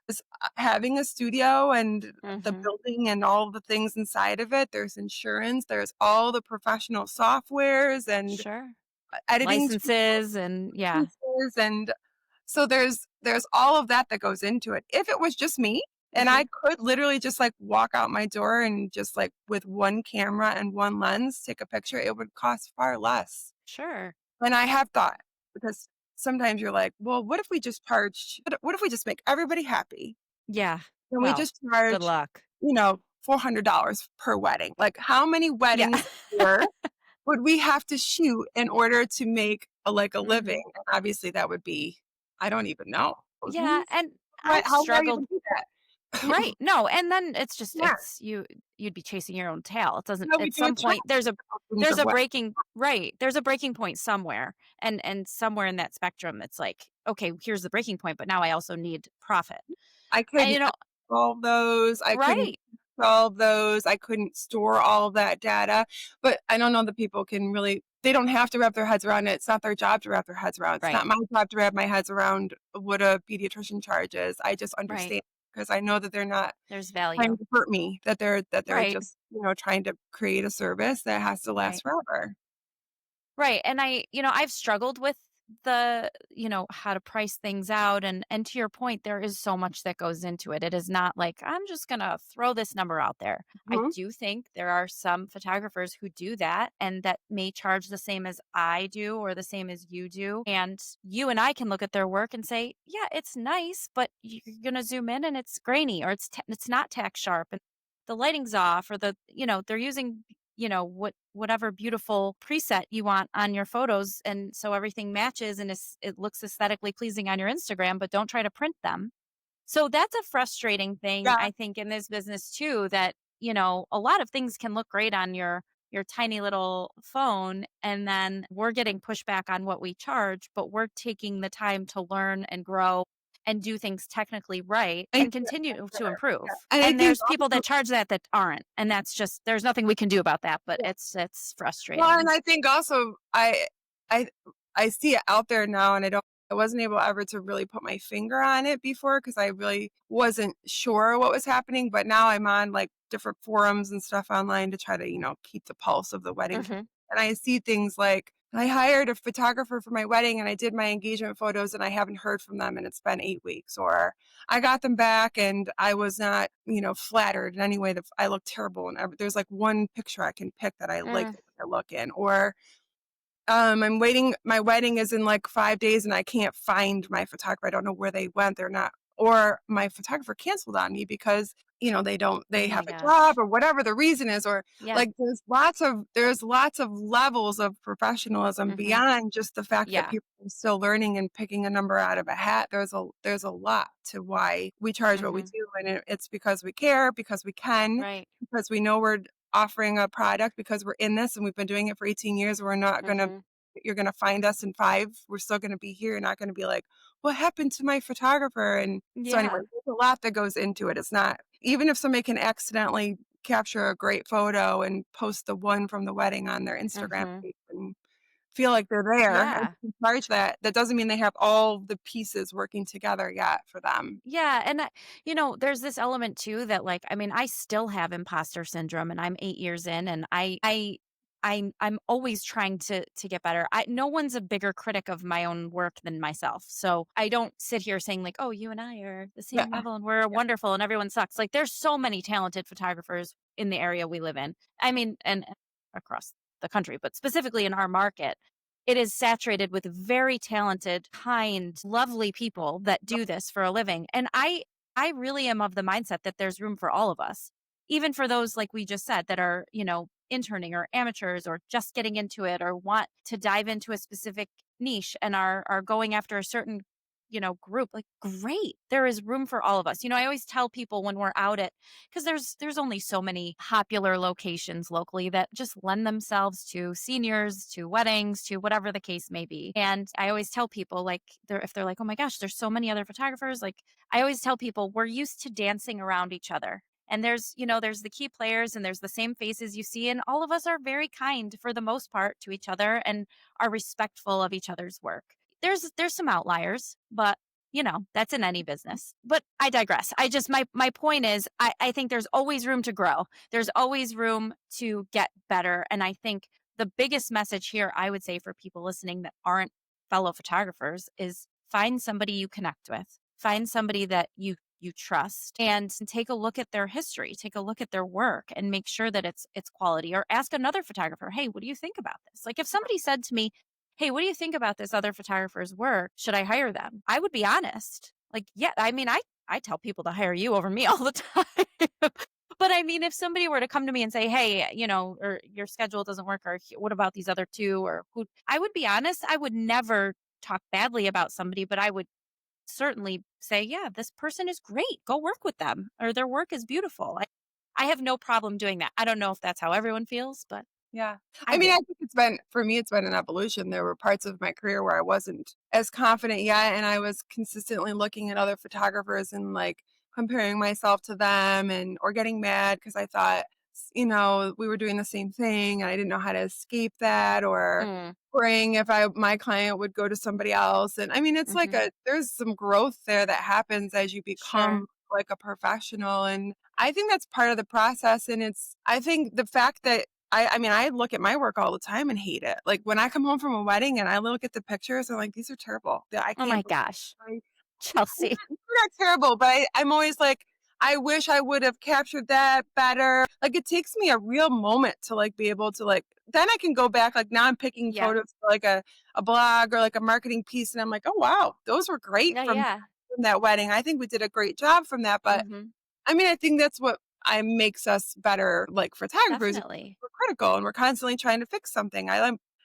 is having a studio and the Mm-hmm. building and all the things inside of it. There's insurance, there's all the professional softwares and Sure. editing Licenses and yeah. tools, and so there's all of that that goes into it. If it was just me and Mm-hmm. I could literally just like walk out my door and just like with one camera and one lens take a picture, it would cost far less. Sure. And I have thought, because sometimes you're like, well, what if we just make everybody happy? Yeah. And we Well, just good charge, luck. $400 per wedding. Like, how many Yeah. weddings a year would we have to shoot in order to make a Mm-hmm. living? And obviously that would be, I don't even know. Yeah. And What, I've how would I even struggled. do that? Right. No. And then it's just, Yeah. you'd be chasing your own tail. It doesn't, No, we at do a some track point, things there's of a what breaking, right. There's a breaking point somewhere. And somewhere in that spectrum, it's like, okay, here's the breaking point, but now I also need profit. I And, couldn't solve those. I couldn't right. solve those. I couldn't store all of that data. But I don't know that people can really, they don't have to wrap their heads around it. It's not their job to wrap their heads around. It's Right. not my job to wrap my heads around what a pediatrician charges. I just Right. understand because I know that they're not There's trying value. to hurt me, that they're Right. just, trying to create a service that has to last Right. forever. Right. And I've struggled with how to price things out. And to your point, there is so much that goes into it. It is not like, I'm just going to throw this number out there. I Mhm. do think there are some photographers who do that and that may charge the same as I do or the same as you do. And you and I can look at their work and say, yeah, it's nice, but you're going to zoom in and it's grainy or it's not tack sharp and the lighting's off or they're using whatever beautiful preset you want on your photos. And so everything matches and it looks aesthetically pleasing on your Instagram, but don't try to print them. So that's a frustrating thing, Yeah. I think, in this business too, that, a lot of things can look great on your tiny little phone. And then we're getting pushback on what we charge, but we're taking the time to learn and grow and do things technically right I and continue to improve. and I And think there's people also, that charge that aren't. And that's just, there's nothing we can do about that, but yeah. it's Well, frustrating. and I think also I I see it out there now, and I wasn't able ever to really put my finger on it before because I really wasn't sure what was happening. But now I'm on like different forums and stuff online to try to, keep the pulse of the wedding. Hmm. And I see things like I hired a photographer for my wedding and I did my engagement photos and I haven't heard from them and it's been 8 weeks. Or I got them back and I was not, flattered in any way that I look terrible. And there's like one picture I can pick that I like Mm, the way I look in. Or I'm waiting. My wedding is in like 5 days and I can't find my photographer. I don't know where they went. They're not, or my photographer canceled on me because, oh they my have a job gosh. or whatever the reason is, or Yeah. like there's lots of levels of professionalism Hmm. beyond just the fact that Yeah. people are still learning and picking a number out of a hat. There's a lot to why we charge what we Hmm. do. And it's because we care, because we can, Right. because we know we're offering a product, because we're in this and we've been doing it for 18 years. We're not going to Hmm. you're going to find us in 5. We're still going to be here. You're not going to be like, what happened to my photographer? And so anyway, Yeah. there's a lot that goes into it. It's not, even if somebody can accidentally capture a great photo and post the one from the wedding on their Instagram Hmm. page and feel like they're there and Yeah. charge that doesn't mean they have all the pieces working together yet for them. Yeah, and there's this element too that, like, I mean, I still have imposter syndrome, and I'm 8 years in, and I'm always trying to get better. No one's a bigger critic of my own work than myself, so I don't sit here saying like, oh, you and I are the Yeah. same level, and we're wonderful, and everyone sucks. Like, there's so many talented photographers in the area we live in. I mean, and across the country, but specifically in our market. It is saturated with very talented, kind, lovely people that do this for a living. And I really am of the mindset that there's room for all of us. Even for those, like we just said, that are, interning or amateurs or just getting into it or want to dive into a specific niche and are going after a certain, group. Like, great. There is room for all of us. I always tell people when we're out at, because there's only so many popular locations locally that just lend themselves to seniors, to weddings, to whatever the case may be. And I always tell people, like, if they're like, oh my gosh, there's so many other photographers, like, I always tell people we're used to dancing around each other. And there's the key players and there's the same faces you see, and all of us are very kind for the most part to each other and are respectful of each other's work. There's some outliers, but that's in any business. But I digress. My point is, I think there's always room to grow. There's always room to get better. And I think the biggest message here, I would say, for people listening that aren't fellow photographers, is find somebody you connect with. Find somebody that you trust, and take a look at their history, take a look at their work, and make sure that it's quality. Or ask another photographer, hey, what do you think about this? Like, if somebody said to me, hey, what do you think about this other photographer's work? Should I hire them? I would be honest. Like, yeah, I mean, I tell people to hire you over me all the time. But I mean, if somebody were to come to me and say, hey, or your schedule doesn't work, or what about these other two, or who, I would be honest. I would never talk badly about somebody, but I would certainly say, yeah, this person is great. Go work with them, or their work is beautiful. I have no problem doing that. I don't know if that's how everyone feels, but Yeah. I I mean, do. I think for me, it's been an evolution. There were parts of my career where I wasn't as confident yet. And I was consistently looking at other photographers and like comparing myself to them or getting mad because I thought, we were doing the same thing and I didn't know how to escape that, or Mm, worrying if my client would go to somebody else. And I mean, it's like hmm. there's some growth there that happens as you Sure. become like a professional. And I think that's part of the process. And I think the fact that I mean, I look at my work all the time and hate it. Like when I come home from a wedding and I look at the pictures, I'm like, these are terrible. I Oh can't my believe gosh, they're Chelsea. not terrible, but I'm always like, I wish I would have captured that better. Like it takes me a real moment to like be able to like, then I can go back. Like now I'm picking Yeah. photos for like a blog or like a marketing piece. And I'm like, oh, wow, those were great Yeah. Yeah. from that wedding. I think we did a great job from that. But Hmm. I mean, I think that's what makes us better, like photographers. Definitely. We're critical and we're constantly trying to fix something.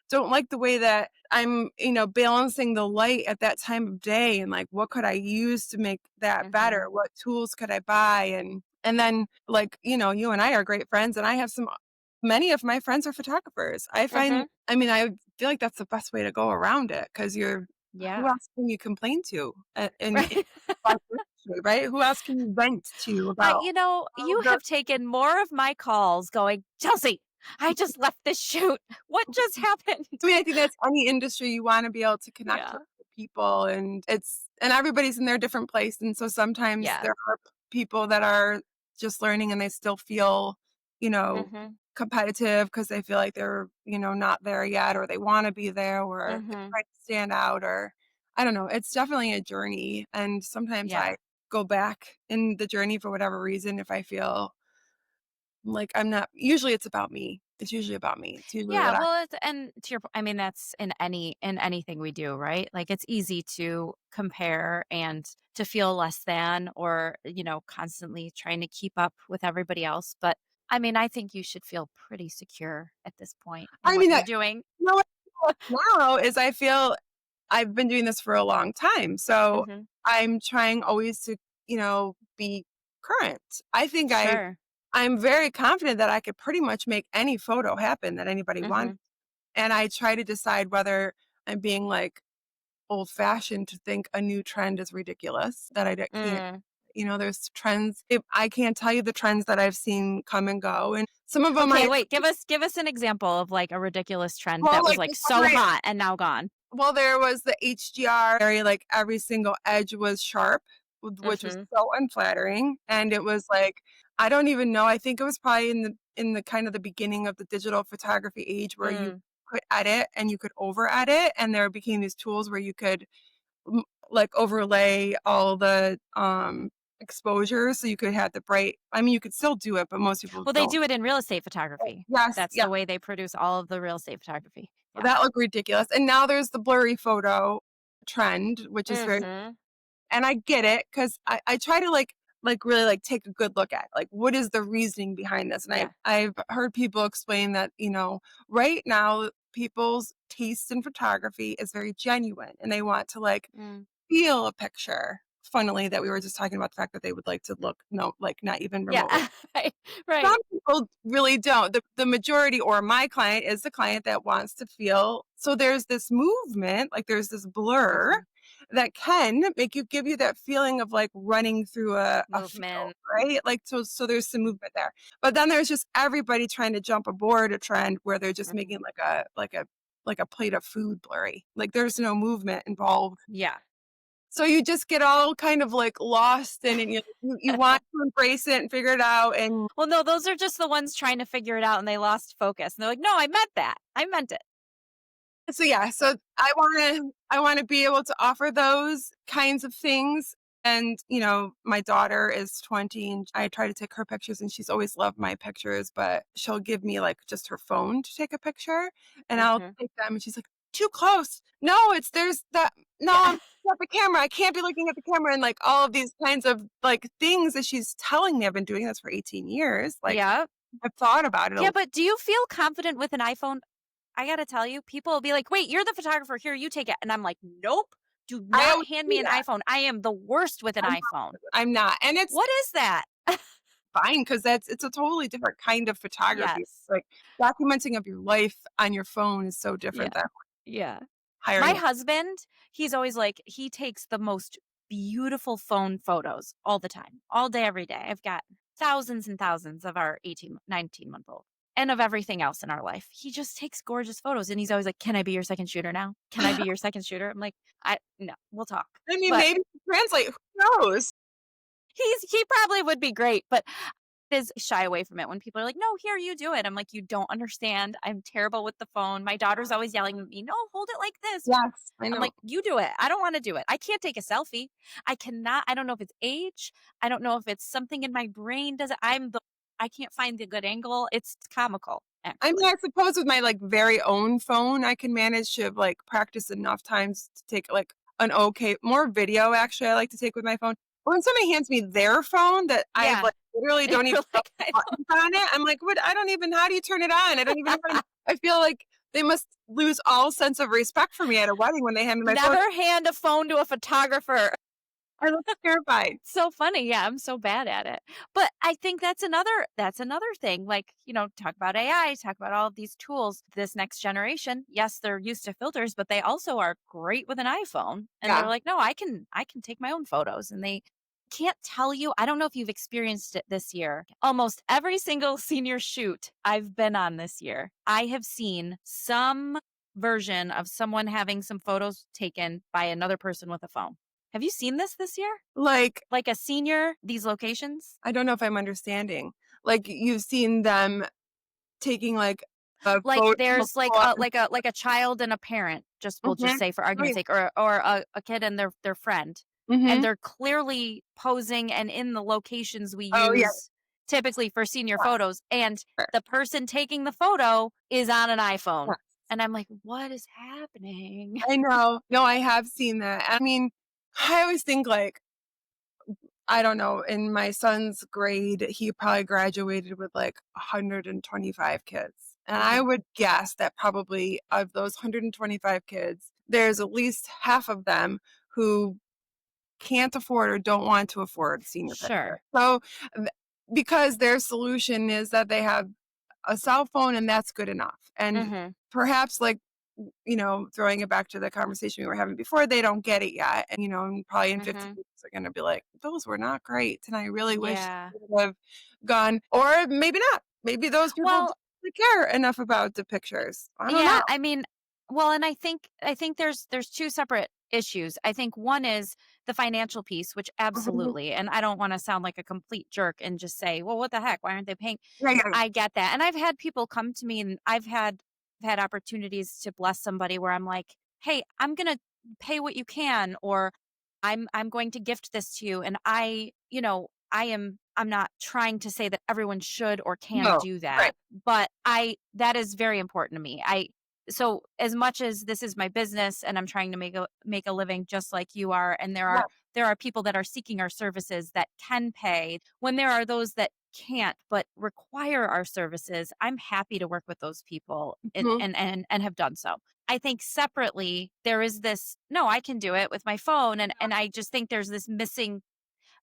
Don't like the way that I'm, balancing the light at that time of day and like, what could I use to make that Hmm. better? What tools could I buy? And then like, you and I are great friends and I have many of my friends are photographers. Hmm. I mean, I feel like that's the best way to go around it because who Yeah. else can you complain to? In Right. life industry, right? Who else can you vent to about all You the have taken more of my calls going, Chelsea, I just left this shoot. What just happened? I mean, I think that's any industry you want to be able to connect Yeah. with the people and everybody's in their different place. And so sometimes Yeah. there are people that are just learning and they still feel Mm-hmm. competitive because they feel like they're, not there yet, or they want to be there, or they're Mm-hmm. trying to stand out, or I don't know. It's definitely a journey. And sometimes Yeah. I go back in the journey for whatever reason if I feel like I'm not, usually it's about me. It's usually about me. It's usually Yeah, what well, and to your I mean, that's in anything we do, right? Like it's easy to compare and to feel less than, or, constantly trying to keep up with everybody else. But I mean, I think you should feel pretty secure at this point in I what mean, you're doing. what I feel now is I feel I've been doing this for a long time. So Mm-hmm. I'm trying always to, be current. I think Sure. I'm very confident that I could pretty much make any photo happen that anybody Mm-hmm. wants. And I try to decide whether I'm being like old fashioned to think a new trend is ridiculous, that can't, Mm. there's trends. I can't tell you the trends that I've seen come and go. And some of them Okay, wait, give us an example of like a ridiculous trend well, that was like like so hot and now gone. well, there was the HDR, very like every single edge was sharp, which was Mm-hmm. so unflattering. And it was like, I don't even know. I think it was probably in the kind of the beginning of the digital photography age where you Mm. could edit and you could over edit, and there became these tools where you could like overlay all the exposures, so you could have the bright. I mean, you could still do it, but most people Well, they don't. do it in real estate photography. Yes, That's yeah. the way they produce all of the real estate photography. Well, Yeah. that looked ridiculous. And now there's the blurry photo trend, which is very, Mm-hmm. and I get it because I try to like really like take a good look at like what is the reasoning behind this. And Yeah. I've heard people explain that, right now people's taste in photography is very genuine and they want to like Mm. feel a picture. Funnily, that we were just talking about the fact that they would like to look, no, like not even remotely. Yeah. Right. Right. Some people really don't. The majority, or my client, is the client that wants to feel. So there's this movement, like there's this blur Mhm. that can give you that feeling of like running through a field, Movement. right? Like so there's some movement there. But then there's just everybody trying to jump aboard a trend where they're just Mhm. making like a plate of food blurry. Like there's no movement involved. Yeah. So you just get all kind of like lost in it. You want to embrace it and figure it out. And Well, no, those are just the ones trying to figure it out and they lost focus. And they're like, no, I meant that. I meant it. so yeah, so I want to be able to offer those kinds of things. And my daughter is 20 and I try to take her pictures and she's always loved my pictures, but she'll give me like just her phone to take a picture and I'll Mhm. take them and she's like, too close. No, there's that. No, Yeah. I'm looking at the camera. I can't be looking at the camera. And like all of these kinds of like things that she's telling me. I've been doing this for 18 years. Like Yeah. I've thought about it. Yeah. But do you feel confident with an iPhone? I got to tell you, people will be like, wait, you're the photographer. Here, you take it. And I'm like, nope. Do I not always hand do me an that. iPhone. I am the worst with an iPhone. I'm not. And it's What is that? fine because it's a totally different kind of photography. Yes. Like documenting of your life on your phone is so Yeah. different than Yeah. My hiring. husband, he's always like, he takes the most beautiful phone photos all the time, all day, every day. I've got thousands and thousands of our 18, 19-month-old and of everything else in our life. He just takes gorgeous photos and he's always like, can I be your second shooter now? Can I be your second shooter? I'm like, no, we'll talk. I mean, But maybe translate. Who knows? he probably would be great, but is shy away from it when people are like, no, here, you do it. I'm like, you don't understand. I'm terrible with the phone. My daughter's always yelling at me, no, hold it like this. Yes, I I'm know. like, you do it. I don't want to do it. I can't take a selfie. I cannot. I don't know if it's age. I don't know if it's something in my brain. I can't find the good angle. It's comical, I mean, actually. I suppose with my like very own phone, I can manage to like practice enough times to take like an okay more video. Actually, I like to take with my phone. But when somebody hands me their phone that I Yeah. like literally don't even You're know like, I the don't. buttons on it, I'm like, what? I don't even. How do you turn it on? I don't even. I feel like they must lose all sense of respect for me at a wedding when they hand me my phone. Never hand a phone to a photographer. I look terrified. So funny. Yeah, I'm so bad at it. But I think that's another thing. Like, talk about AI, talk about all of these tools. This next generation, yes, they're used to filters, but they also are great with an iPhone. And Yeah. they're like, no, I can take my own photos. And they can't tell you. I don't know if you've experienced it this year. Almost every single senior shoot I've been on this year, I have seen some version of someone having some photos taken by another person with a phone. Have you seen this year? Like Like a senior, these locations? I don't know if I'm understanding. like you've seen them taking like a Like photo there's before. like a child and a parent, just we'll just Mhm. say for Oh, argument's yeah. sake, or a kid and their friend. And Mhm. they're clearly posing and in the locations we Oh, yeah. use typically for senior Yeah. photos. And Sure. the person taking the photo is on an iPhone. Yeah. And I'm like, what is happening? I know. No, I have seen that. I mean, I always think like, I don't know, in my son's grade, he probably graduated with like 125 kids. And I Mhm. would guess that probably of those 125 kids, there's at least half of them who can't afford or don't want to afford senior picture. Sure. So, th- because their solution is that they have a cell phone and that's good enough. And Mhm. perhaps like, throwing it back to the conversation we were having before, they don't get it yet. And, and probably in 15 Mhm. years, they're going to be like, those were not great. And I really wish Yeah. they would have gone, or maybe not. Maybe those people don't Well, really care enough about the pictures. I don't know. yeah, I mean, well, and I think there's two separate issues. I think one is the financial piece, which Mhm. absolutely, and I don't want to sound like a complete jerk and just say, well, what the heck? Why aren't they paying? Yeah, yeah, yeah. I get that. And I've had people come to me and I've had opportunities to bless somebody where I'm like, "Hey, I'm going to pay what you can," or I'm going to gift this to you, and I'm not trying to say that everyone should or can No, do right. that, but that is very important to me. So as much as this is my business and I'm trying to make a living just like you are, and Yeah. there are people that are seeking our services that can pay, when there are those that can't but require our services, I'm happy to work with those people and Mhm. and have done so. I think separately there is this, no, I can do it with my phone, and I just think there's this missing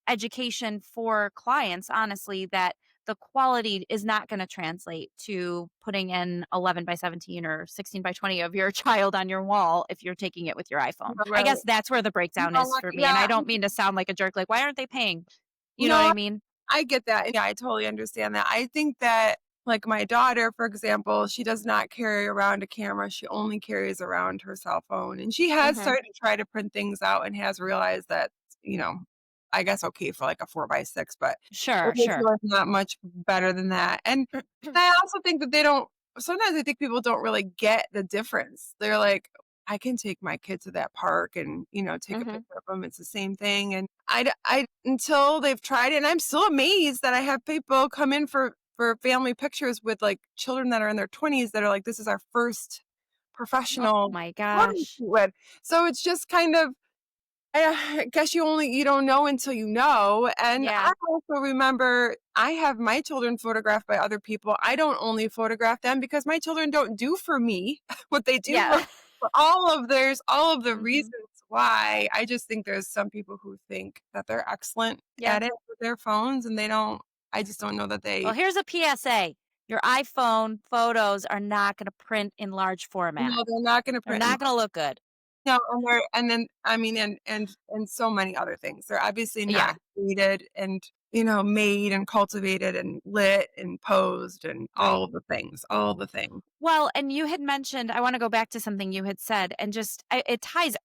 education for clients, honestly, that the quality is not going to translate to putting in 11 by 17 or 16 by 20 of your child on your wall if you're taking it with your iPhone. Yeah, I right. guess that's where the breakdown No, is for me. And I yeah. don't mean to sound like a jerk, like, why aren't they paying? You know what No, I mean? I get that. Yeah, I totally understand that. I think that, like my daughter, for example, she does not carry around a camera. She only carries around her cell phone. And she has Hmm. started to try to print things out and has realized that, you know, I guess okay for like a 4x6, but Sure, it's sure. really not much better than that. And I also think that sometimes I think people don't really get the difference. They're like, I can take my kid to that park and, take a Hmm. picture of them. It's the same thing. And until they've tried it, and I'm still amazed that I have people come in for family pictures with like children that are in their 20s that are like, this is our first Oh professional my photo shoot gosh. with. So it's just kind of, I guess you don't know until you know. And I Yeah. also remember I have my children photographed by other people. I don't only photograph them because my children don't do for me what they do Yeah. for all of the Hmm. reasons why. I just think there's some people who think that they're excellent Yeah. at it with their phones and they don't. I just don't know that Well, they. here's a PSA. Your iPhone photos are not going to print in large format. No, they're not going to They're print. not going to look good. No, and then I mean, and so many other things. They're obviously not Yeah. created and, made and cultivated and lit and posed and Right. all the things. Well, and you had mentioned, I want to go back to something you had said, and just it ties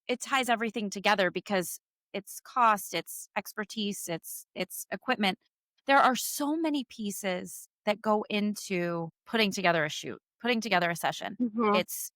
it ties everything together because it's cost, it's expertise, it's equipment. There are so many pieces that go into putting together a shoot, putting together a session. Mhm. It's,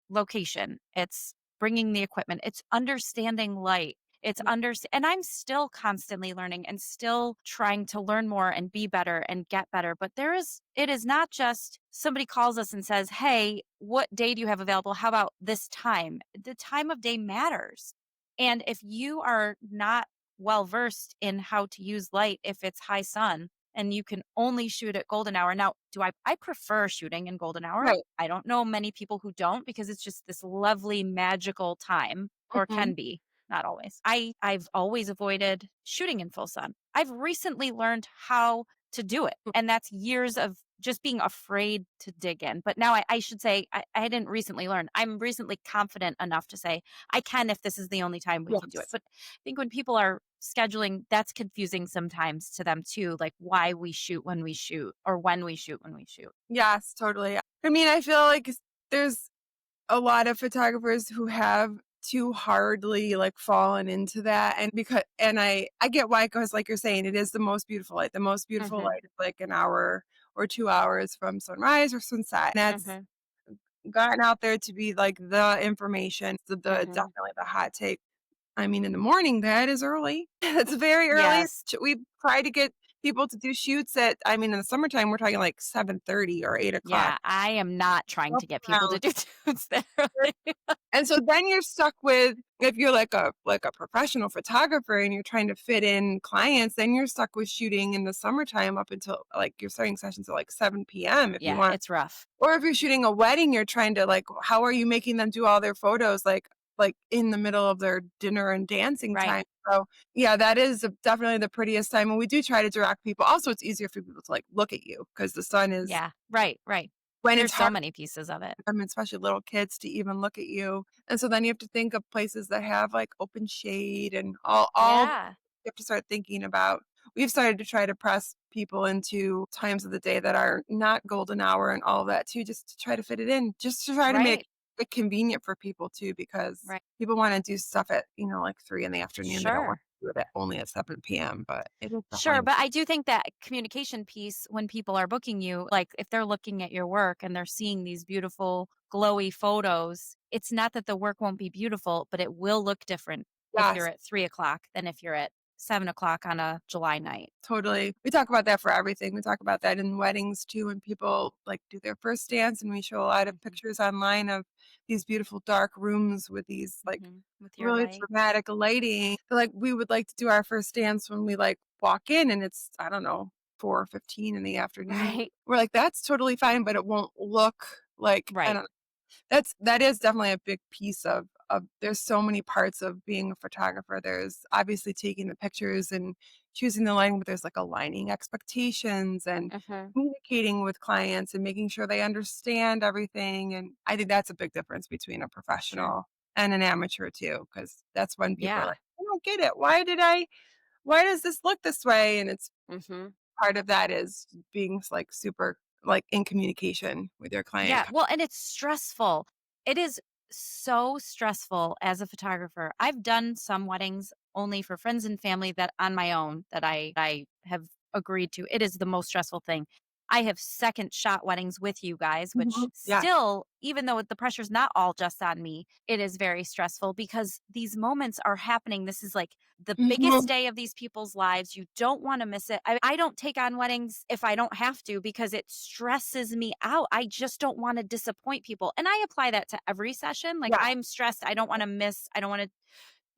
location, it's bringing the equipment, it's understanding light. And I'm still constantly learning and still trying to learn more and be better and get better. But it is not just somebody calls us and says, "Hey, what day do you have available? How about this time?" The time of day matters. And if you are not well versed in how to use light, if it's high sun and you can only shoot at golden hour. Now, I prefer shooting in golden hour. Right. I don't know many people who don't because it's just this lovely magical time, or Mhm. can be, not always. I've always avoided shooting in full sun. I've recently learned how to do it. And that's years of just being afraid to dig in. But now I should say I didn't recently learn. I'm recently confident enough to say I can if this is the only time we can do it. Yes. But I think when people are scheduling, that's confusing sometimes to them too, like why we shoot when we shoot or when we shoot when we shoot. Yes, totally. I mean, I feel like there's a lot of photographers who have too hardly like fallen into that. And I get why, because like you're saying, it is the most beautiful light. The most beautiful Mhm. light is like an hour or 2 hours from sunrise or sunset. And that's Mhm. gotten out there to be like the information, the Mhm. definitely the hot take. I mean, in the morning, that is early. It's very early. Yes. We try to get people to do shoots at, I mean, in the summertime, we're talking like 7:30 or 8 o'clock. Yeah, I am not trying Up to get people to around. do tunes that early. And so then you're stuck with, if you're like a professional photographer and you're trying to fit in clients, then you're stuck with shooting in the summertime up until like your starting sessions at like 7 p.m. if you Yeah, want. it's rough. Or if you're shooting a wedding, you're trying to like, how are you making them do all their photos like in the middle of their dinner and dancing Right. time? So yeah, that is definitely the prettiest time. And we do try to direct people. Also, it's easier for people to like look at you because the sun is, Yeah. Right, right. when it's There's so hard, many pieces of it. especially little kids, to even look at you. And so then you have to think of places that have like open shade and all Yeah. you have to start thinking about. We've started to try to press people into times of the day that are not golden hour and all of that too, just to try to fit it in, just to try to make Right. it convenient for people too, because Right. people want to do stuff at, like 3 in the afternoon. They don't want Sure. to do it only at 7 p.m., but it is Sure, definitely, but I do think that communication piece when people are booking you, like if they're looking at your work and they're seeing these beautiful glowy photos, it's not that the work won't be beautiful, but it will look different if you're yes. at 3 o'clock than if you're at 7 o'clock on a July night. Totally. We talk about that for everything. We talk about that in weddings too, when people like do their first dance, and we show a lot of Mhm. pictures online of these beautiful dark rooms with these like With your really light. dramatic lighting. Like we would like to do our first dance when we like walk in and it's, I don't know, 4:15 in the afternoon. Right. We're like, that's totally fine, but it won't look like, I Right. don't, that is definitely a big piece of there's so many parts of being a photographer. There's obviously taking the pictures and choosing the lighting, but there's like aligning expectations and Mhm. communicating with clients and making sure they understand everything. And I think that's a big difference between a Sure. professional and an amateur too, because that's when people are Yeah. like, I don't get it. Why does this look this way? And it's Mhm. part of that is being like super like in communication with your client. Yeah, well, and it's stressful. It is so stressful as a photographer. I've done some weddings only for friends and family that on my own that I have agreed to. It is the most stressful thing. I have second shot weddings with you guys, which Mhm. Yeah. still, even though the pressure's not all just on me, it is very stressful because these moments are happening. This is like the biggest Mhm. day of these people's lives. You don't want to miss it. I don't take on weddings if I don't have to because it stresses me out. I just don't want to disappoint people. And I apply that to every session. Like Yeah. I'm stressed. I don't want to miss, I don't want to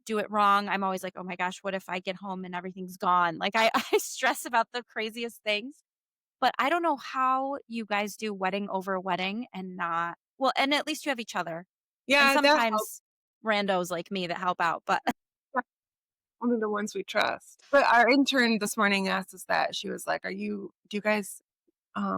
do it wrong. I'm always like, oh my gosh, what if I get home and everything's gone? Like I stress about the craziest things. But I don't know how you guys do wedding over wedding and not, well, and at least you have each other. And Yeah, that helps. sometimes randos like me that help out. But Only the ones we trust. But our intern this morning asked us that. She was like, do you guys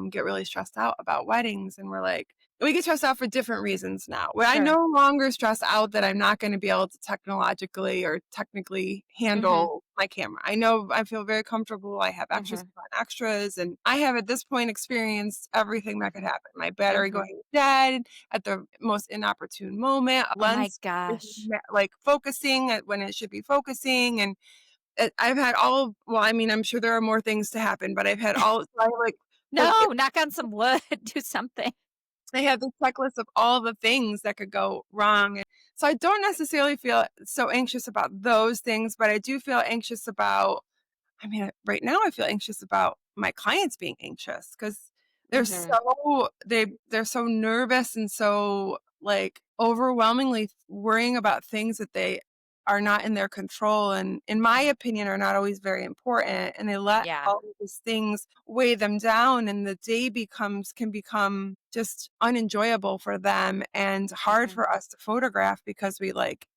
get really stressed out about weddings? And we're like, we get stressed out for different reasons now. Where I sure. no longer stress out that I'm not going to be able to technologically or technically Hmm. handle my camera. I know I feel very comfortable. I have extras Hmm. on extras, and I have at this point experienced everything that could Hmm. happen. My battery Hmm. going dead at the most inopportune moment, a Oh my lens gosh. like focusing when it should be focusing, and I've had all well, I mean, I'm sure there are more things to happen, but I've had all so I like No, knock on some wood, do something. they have this checklist of all the things that could go wrong. And so I don't necessarily feel so anxious about those things, but I do feel anxious about, I mean, right now I feel anxious about my clients being anxious because Hmm. they're so nervous and so like overwhelmingly worrying about things that they are not in their control and in my opinion are not always very important, and they let Yeah. all of these things weigh them down, and the day can become just unenjoyable for them and hard Hmm. for us to photograph because we like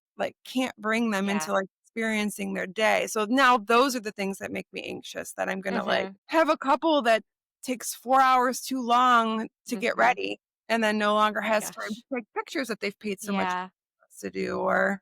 can't bring them into Yeah. like experiencing their day. So now those are the things that make me anxious, that I'm going to like Hmm. have a couple that takes 4 hours too long to get Hmm. ready and then no longer My has time to gosh. take pictures that they've paid so much Yeah. to do, or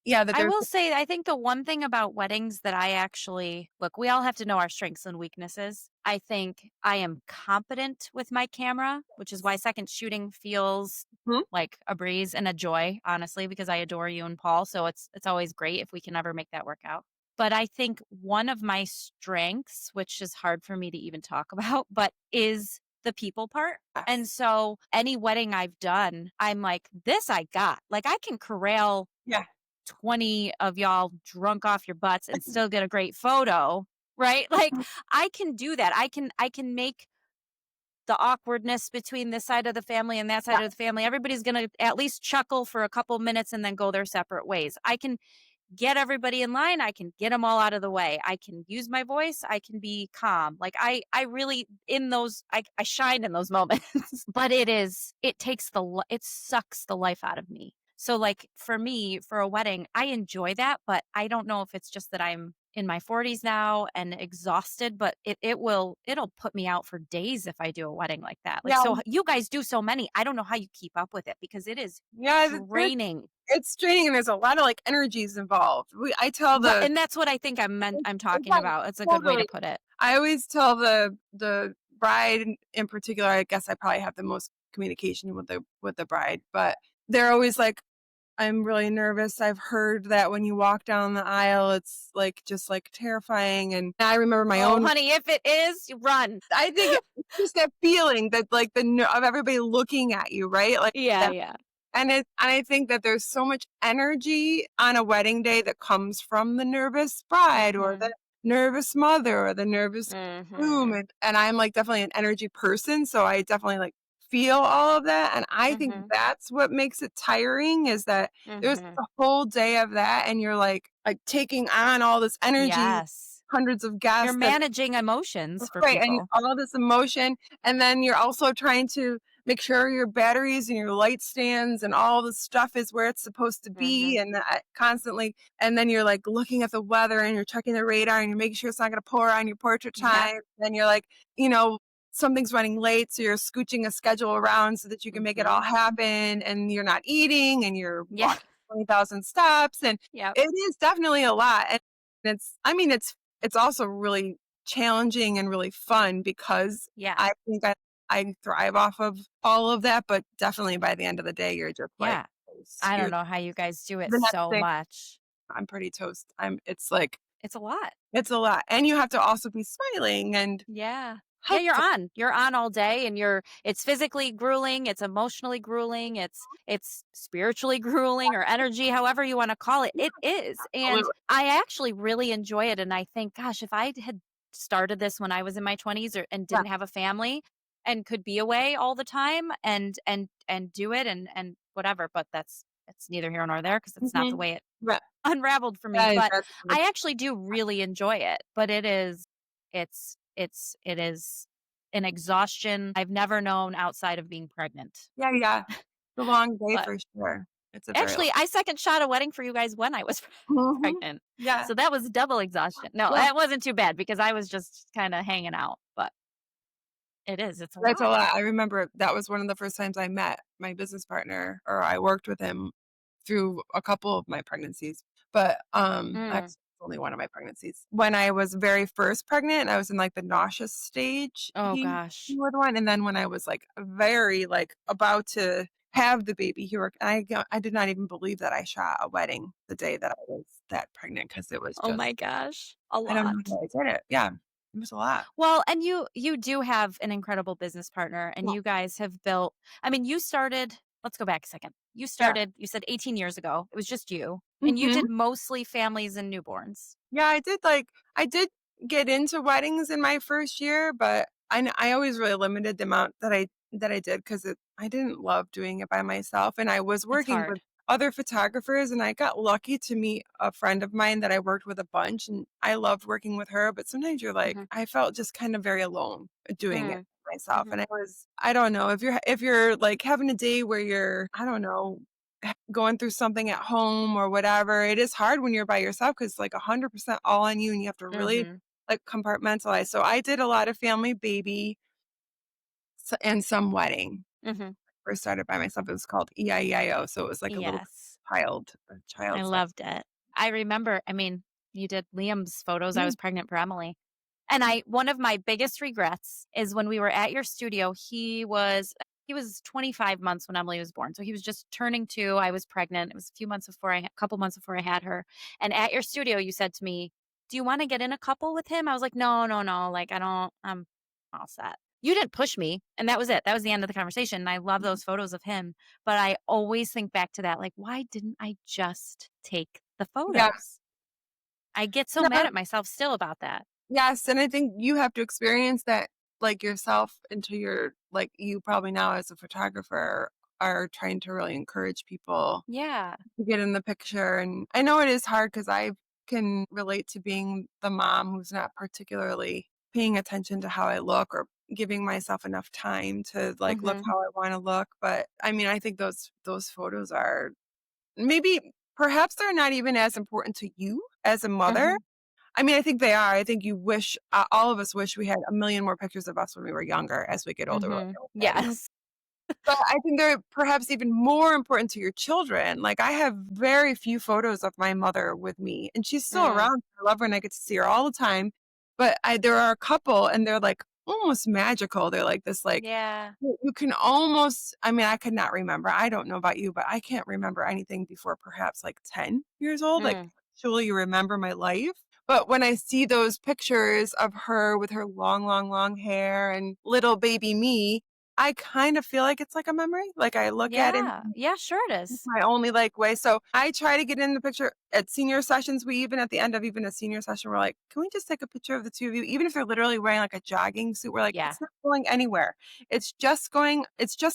yeah, that I there's will say, I think the one thing about weddings that I actually look, we all have to know our strengths and weaknesses. I think I am competent with my camera, which is why second shooting feels Mhm. like a breeze and a joy, honestly, because I adore you and Paul. So it's always great if we can ever make that work out. But I think one of my strengths, which is hard for me to even talk about, but is the people part. And Yes. so any wedding I've done, I'm like, this I got. Like I can corral Yeah. 20 of y'all drunk off your butts and still get a great photo, right? Like I can do that. I can make the awkwardness between this side of the family and that Yeah. side of the family. Everybody's going to at least chuckle for a couple minutes and then go their separate ways. I can get everybody in line. I can get them all out of the way. I can use my voice. I can be calm. Like I really in those I shine in those moments. But it takes it sucks the life out of me. So like for me, for a wedding, I enjoy that, but I don't know if it's just that I'm in my 40s now and exhausted, but it'll put me out for days if I do a wedding like that. Like Yeah. so you guys do so many. I don't know how you keep up with it because it is Yeah. draining. It's draining and there's a lot of like energies involved. I tell Right, the and that's what I think I'm talking yeah, about. It's a good way to totally. put it. I always tell the bride in particular, I guess I probably have the most communication with the bride, but they're always like, I'm really nervous. I've heard that when you walk down the aisle, it's like just like terrifying. And I remember my Oh, own. honey, if it is, you run. I think it's just that feeling that like of everybody looking at you, right? Like Yeah, that. yeah. And I think that there's so much energy on a wedding day that comes from the nervous bride or Mhm. the nervous mother or the nervous groom. Mhm. And I'm like definitely an energy person. So I definitely like feel all of that. And I think Mhm. that's what makes it tiring is that there's Mhm. a whole day of that and you're like taking on all this energy, Yes. hundreds of You're guests that managing emotions for right, and people. all this emotion, and then you're also trying to make sure your batteries and your light stands and all the stuff is where it's supposed to be, Mhm. and constantly, and then you're like looking at the weather and you're checking the radar and you're making sure it's not going to pour on your portrait Yep. time. Then you're like, you know, something's running late, so you're scooching a schedule around so that you can make it all Mhm. happen, and you're not eating and you're Yeah. walking 20,000 steps, and Yep. it is definitely a lot, and I mean, it's also really challenging and really fun because Yeah. I think I thrive off of all of that, but definitely by the end of the day, you're just like, Yeah. I don't you're know how you guys do it the next so day, much. I'm pretty toast. It's like, It's a lot. it's a lot. And you have to also be smiling and Yeah. Yeah, you're helpful. on. You're on all day and it's physically grueling, it's emotionally grueling, it's spiritually grueling or energy, however you want to call it. Yeah, It is. And absolutely. I actually really enjoy it and I think gosh, if I had started this when I was in my 20s and Yeah. didn't have a family and could be away all the time and do it and whatever, but it's neither here nor there because it's not the Mhm. way it Right. unraveled for me, That is but absolutely. I actually do really enjoy it, but it is an exhaustion I've never known outside of being pregnant. Yeah, yeah. It's a long day But for sure. It's a very long. actually, I second shot a wedding for you guys when I was Mhm. pregnant. Yeah. So that was double exhaustion. No, Yeah. that wasn't too bad because I was just kind of hanging out, but it's a That's a lot. lot. I remember that was one of the first times I met my business partner, or I worked with him through a couple of my pregnancies, but, actually, Mm. it's only one of my pregnancies. When I was very first pregnant, I was in, like, the nauseous stage, Oh he gosh. was one, and then when I was, like, very, like, about to have the baby, I did not even believe that I shot a wedding the day that I was that pregnant because it was Oh just my gosh. A I don't know lot. how I did it. Yeah. It was a lot. Well, and you do have an incredible business partner and Yeah. you guys have built I mean, you started let's go back a second. You Yeah. started, you said 18 years ago. It was just you. And you Mhm. did mostly families and newborns. Yeah, I did get into weddings in my first year, but I always really limited the amount that I did because I didn't love doing it by myself, and I was It's working with hard. other photographers, and I got lucky to meet a friend of mine that I worked with a bunch, and I loved working with her, but sometimes you're like Mhm. I felt just kind of very alone doing it Mm. myself, Mhm. and I don't know, if you're, like, having a day where you're, I don't know, going through something at home or whatever, it is hard when you're by yourself because like 100% all on you and you have to really Mhm. like compartmentalize. So I did a lot of family, baby, and some wedding. Mhm. First started by myself. It was called EIEIO. So it was like a little Yes. I child. loved it. I remember, I mean, you did Liam's photos. I Yeah. was pregnant for Emily. And one of my biggest regrets is when we were at your studio, he was 25 months when Emily was born. So he was just turning 2. I was pregnant. It was a couple months before I had her. And at your studio, you said to me, "Do you want to get in a couple with him?" I was like, "No, no, no. Like, I'm all set." You didn't push me. And that was it. That was the end of the conversation. And I love those photos of him. But I always think back to that. Like, why didn't I just take the Yeah. photos? I get so Yeah. mad at myself still about that. Yes, and I think you have to experience that, like, yourself into your like, you probably now as a photographer are trying to really encourage people Yeah. to get in the picture, and I know it is hard because I can relate to being the mom who's not particularly paying attention to how I look or giving myself enough time to, like, look Mhm. how I wanna look, but, I mean, I think those photos are maybe perhaps they're not even as important to you as a mother. Mhm. I mean, I think they are. I think you wish all of us wish we had a million more pictures of us when we were younger. As we get older, we're like, Mhm. "Oh, daddy." Yes. But I think they're perhaps even more important to your children. Like, I have very few photos of my mother with me, and she's still Mm. around. I love her, and I get to see her all the time. But there are a couple, and they're, like, almost magical. They're like this, like, Yeah. you can almost I mean, I could not remember. I don't know about you, but I can't remember anything before perhaps, like, 10 years old. Like, Mm. actually remember my life. But when I see those pictures of her with her long, long, long hair and little baby me, I kind of feel like it's like a memory. Like, I look at it Yeah. Yeah, sure it is. my only, like, way. So, I try to get in the picture at senior sessions. We even at the end of even a senior session, we're like, "Can we just take a picture of the 2 of you?" Even if they're literally wearing, like, a jogging suit, we're like, Yeah. "It's not going anywhere. It's just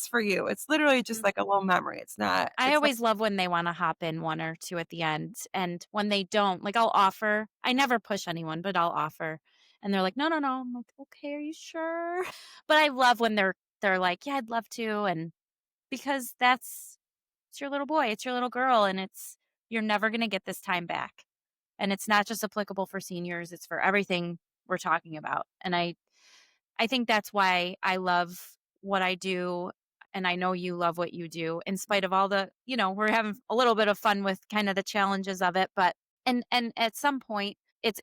for you." It's literally just Mhm. like a little memory. I It's not always love when they wanna hop in 1 or 2 at the end, and when they don't, like, I'll offer. I never push anyone, but I'll offer, and they're like, "No, no, no." I'm like, "Okay, are you sure?" But I love when they're like, "Yeah, I'd love to," and because it's your little boy, it's your little girl, and you're never gonna get this time back. And it's not just applicable for seniors, it's for everything we're talking about. And I think that's why I love what I do, and I know you love what you do in spite of all the, we're having a little bit of fun with kind of the challenges of it, but and at some point it's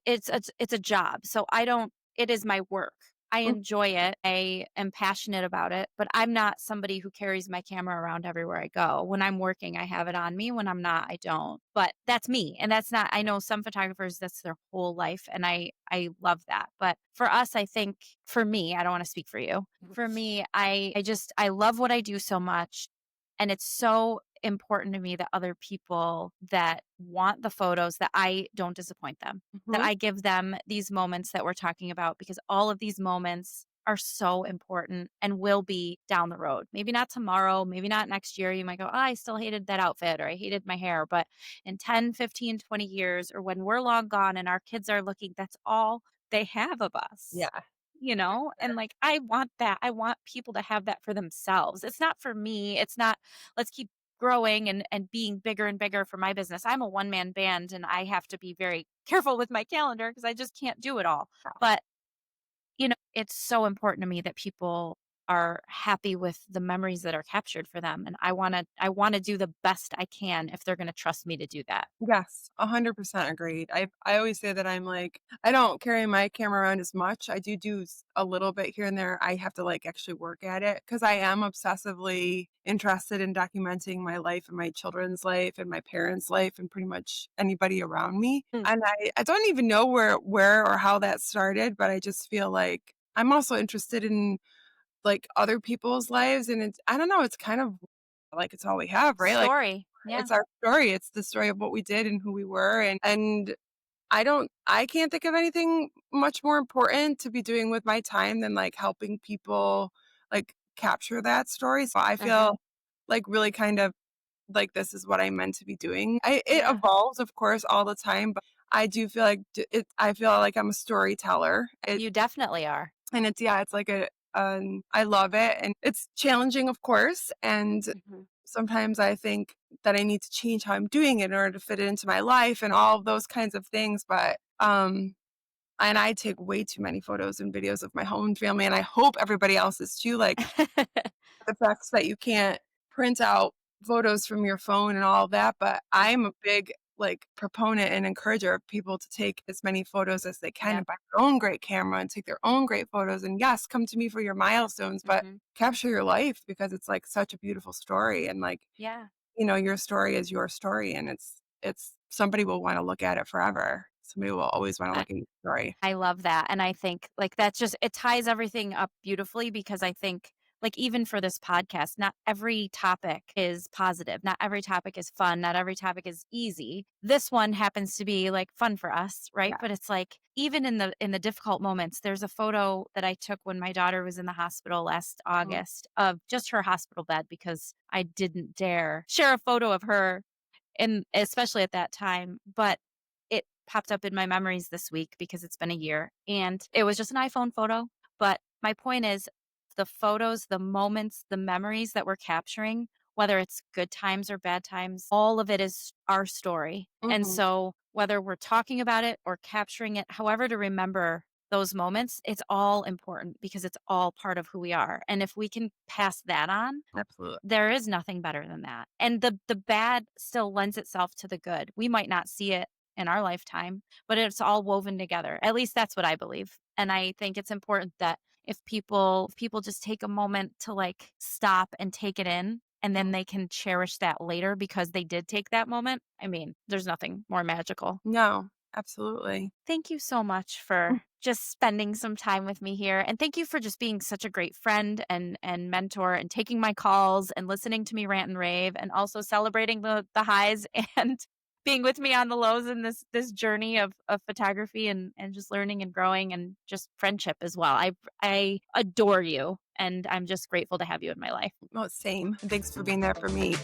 a job. So I don't it is my work. I mm, enjoy it. I am passionate about it, but I'm not somebody who carries my camera around everywhere I go. When I'm working, I have it on me. When I'm not, I don't. But that's me. And that's not I know some photographers that's their whole life, and I love that. But for us, I think for me, I don't want to speak for you. For me, I love what I do so much, and it's so important to me that other people that want the photos, that I don't disappoint them, that mhm. I give them these moments that we're talking about, because all of these moments are so important and will be down the road. Maybe not tomorrow, maybe not next year. You might go, "Oh, I still hated that outfit," or "I hated my hair." But in 10, 15, 20 years, or when we're long gone and our kids are looking, that's all they have of us. Yeah. And like, I want that. I want people to have that for themselves. It's not for me. It's not, let's keep growing and being bigger and bigger for my business. I'm a one man band, and I have to be very careful with my calendar because I just can't do it all. But, it's so important to me that people are happy with the memories that are captured for them. And I want to do the best I can if they're going to trust me to do that. Yes, 100% agreed. I always say that I'm like I don't carry my camera around as much. I do a little bit here and there. I have to, like, actually work at it because I am obsessively interested in documenting my life and my children's life and my parents' life and pretty much anybody around me. Mm. And I don't even know where or how that started, but I just feel like I'm also interested in, like, other people's lives, and it's I don't know, it's kind of like it's all we have, right? Like, Story. Yeah. it's our story. It's the story of what we did and who we were, and I can't think of anything much more important to be doing with my time than, like, helping people, like, capture that story. So I Hmm. feel like really kind of like this is what I'm meant to be doing. It Yeah. evolves, of course, all the time, but I do feel like I feel like I'm a storyteller. You definitely are. And it's like I love it, and it's challenging, of course, and Hmm. sometimes I think that I need to change how I'm doing it in order to fit it into my life and all of those kinds of things, but, and I take way too many photos and videos of my own family, and I hope everybody else is too, like, the fact that you can't print out photos from your phone and all of that, but I'm a big like proponent and encourager of people to take as many photos as they can Yep. and buy their own great camera and take their own great photos. And yes, come to me for your milestones, but Mhm. capture your life because it's like such a beautiful story. And like, Yeah. your story is your story, and it's somebody will want to look at it forever. Somebody will always want to I look at your story. I love that, and I think, like, that's just it ties everything up beautifully because I think, like, even for this podcast, not every topic is positive, not every topic is fun, not every topic is easy. This one happens to be, like, fun for us, right? Yeah. But it's like, even in the difficult moments, there's a photo that I took when my daughter was in the hospital last August of just her hospital bed because I didn't dare share a photo of her and especially at that time, but it popped up in my memories this week because it's been a year and it was just an iPhone photo. But my point is the photos, the moments, the memories that we're capturing, whether it's good times or bad times, all of it is our story. And Mhm. so whether we're talking about it or capturing it, however to remember those moments, it's all important because it's all part of who we are. And if we can pass that on, Absolutely. there is nothing better than that. And the bad still lends itself to the good. We might not see it in our lifetime, but it's all woven together. At least that's what I believe. And I think it's important that if people just take a moment to like stop and take it in and then they can cherish that later because they did take that moment. I mean, there's nothing more magical. No, absolutely. Thank you so much for just spending some time with me here. And thank you for just being such a great friend and mentor and taking my calls and listening to me rant and rave and also celebrating the highs and being with me on the lows in this journey of photography and just learning and growing and just friendship as well. I adore you and I'm just grateful to have you in my life. Well, same. And thanks for being there for me.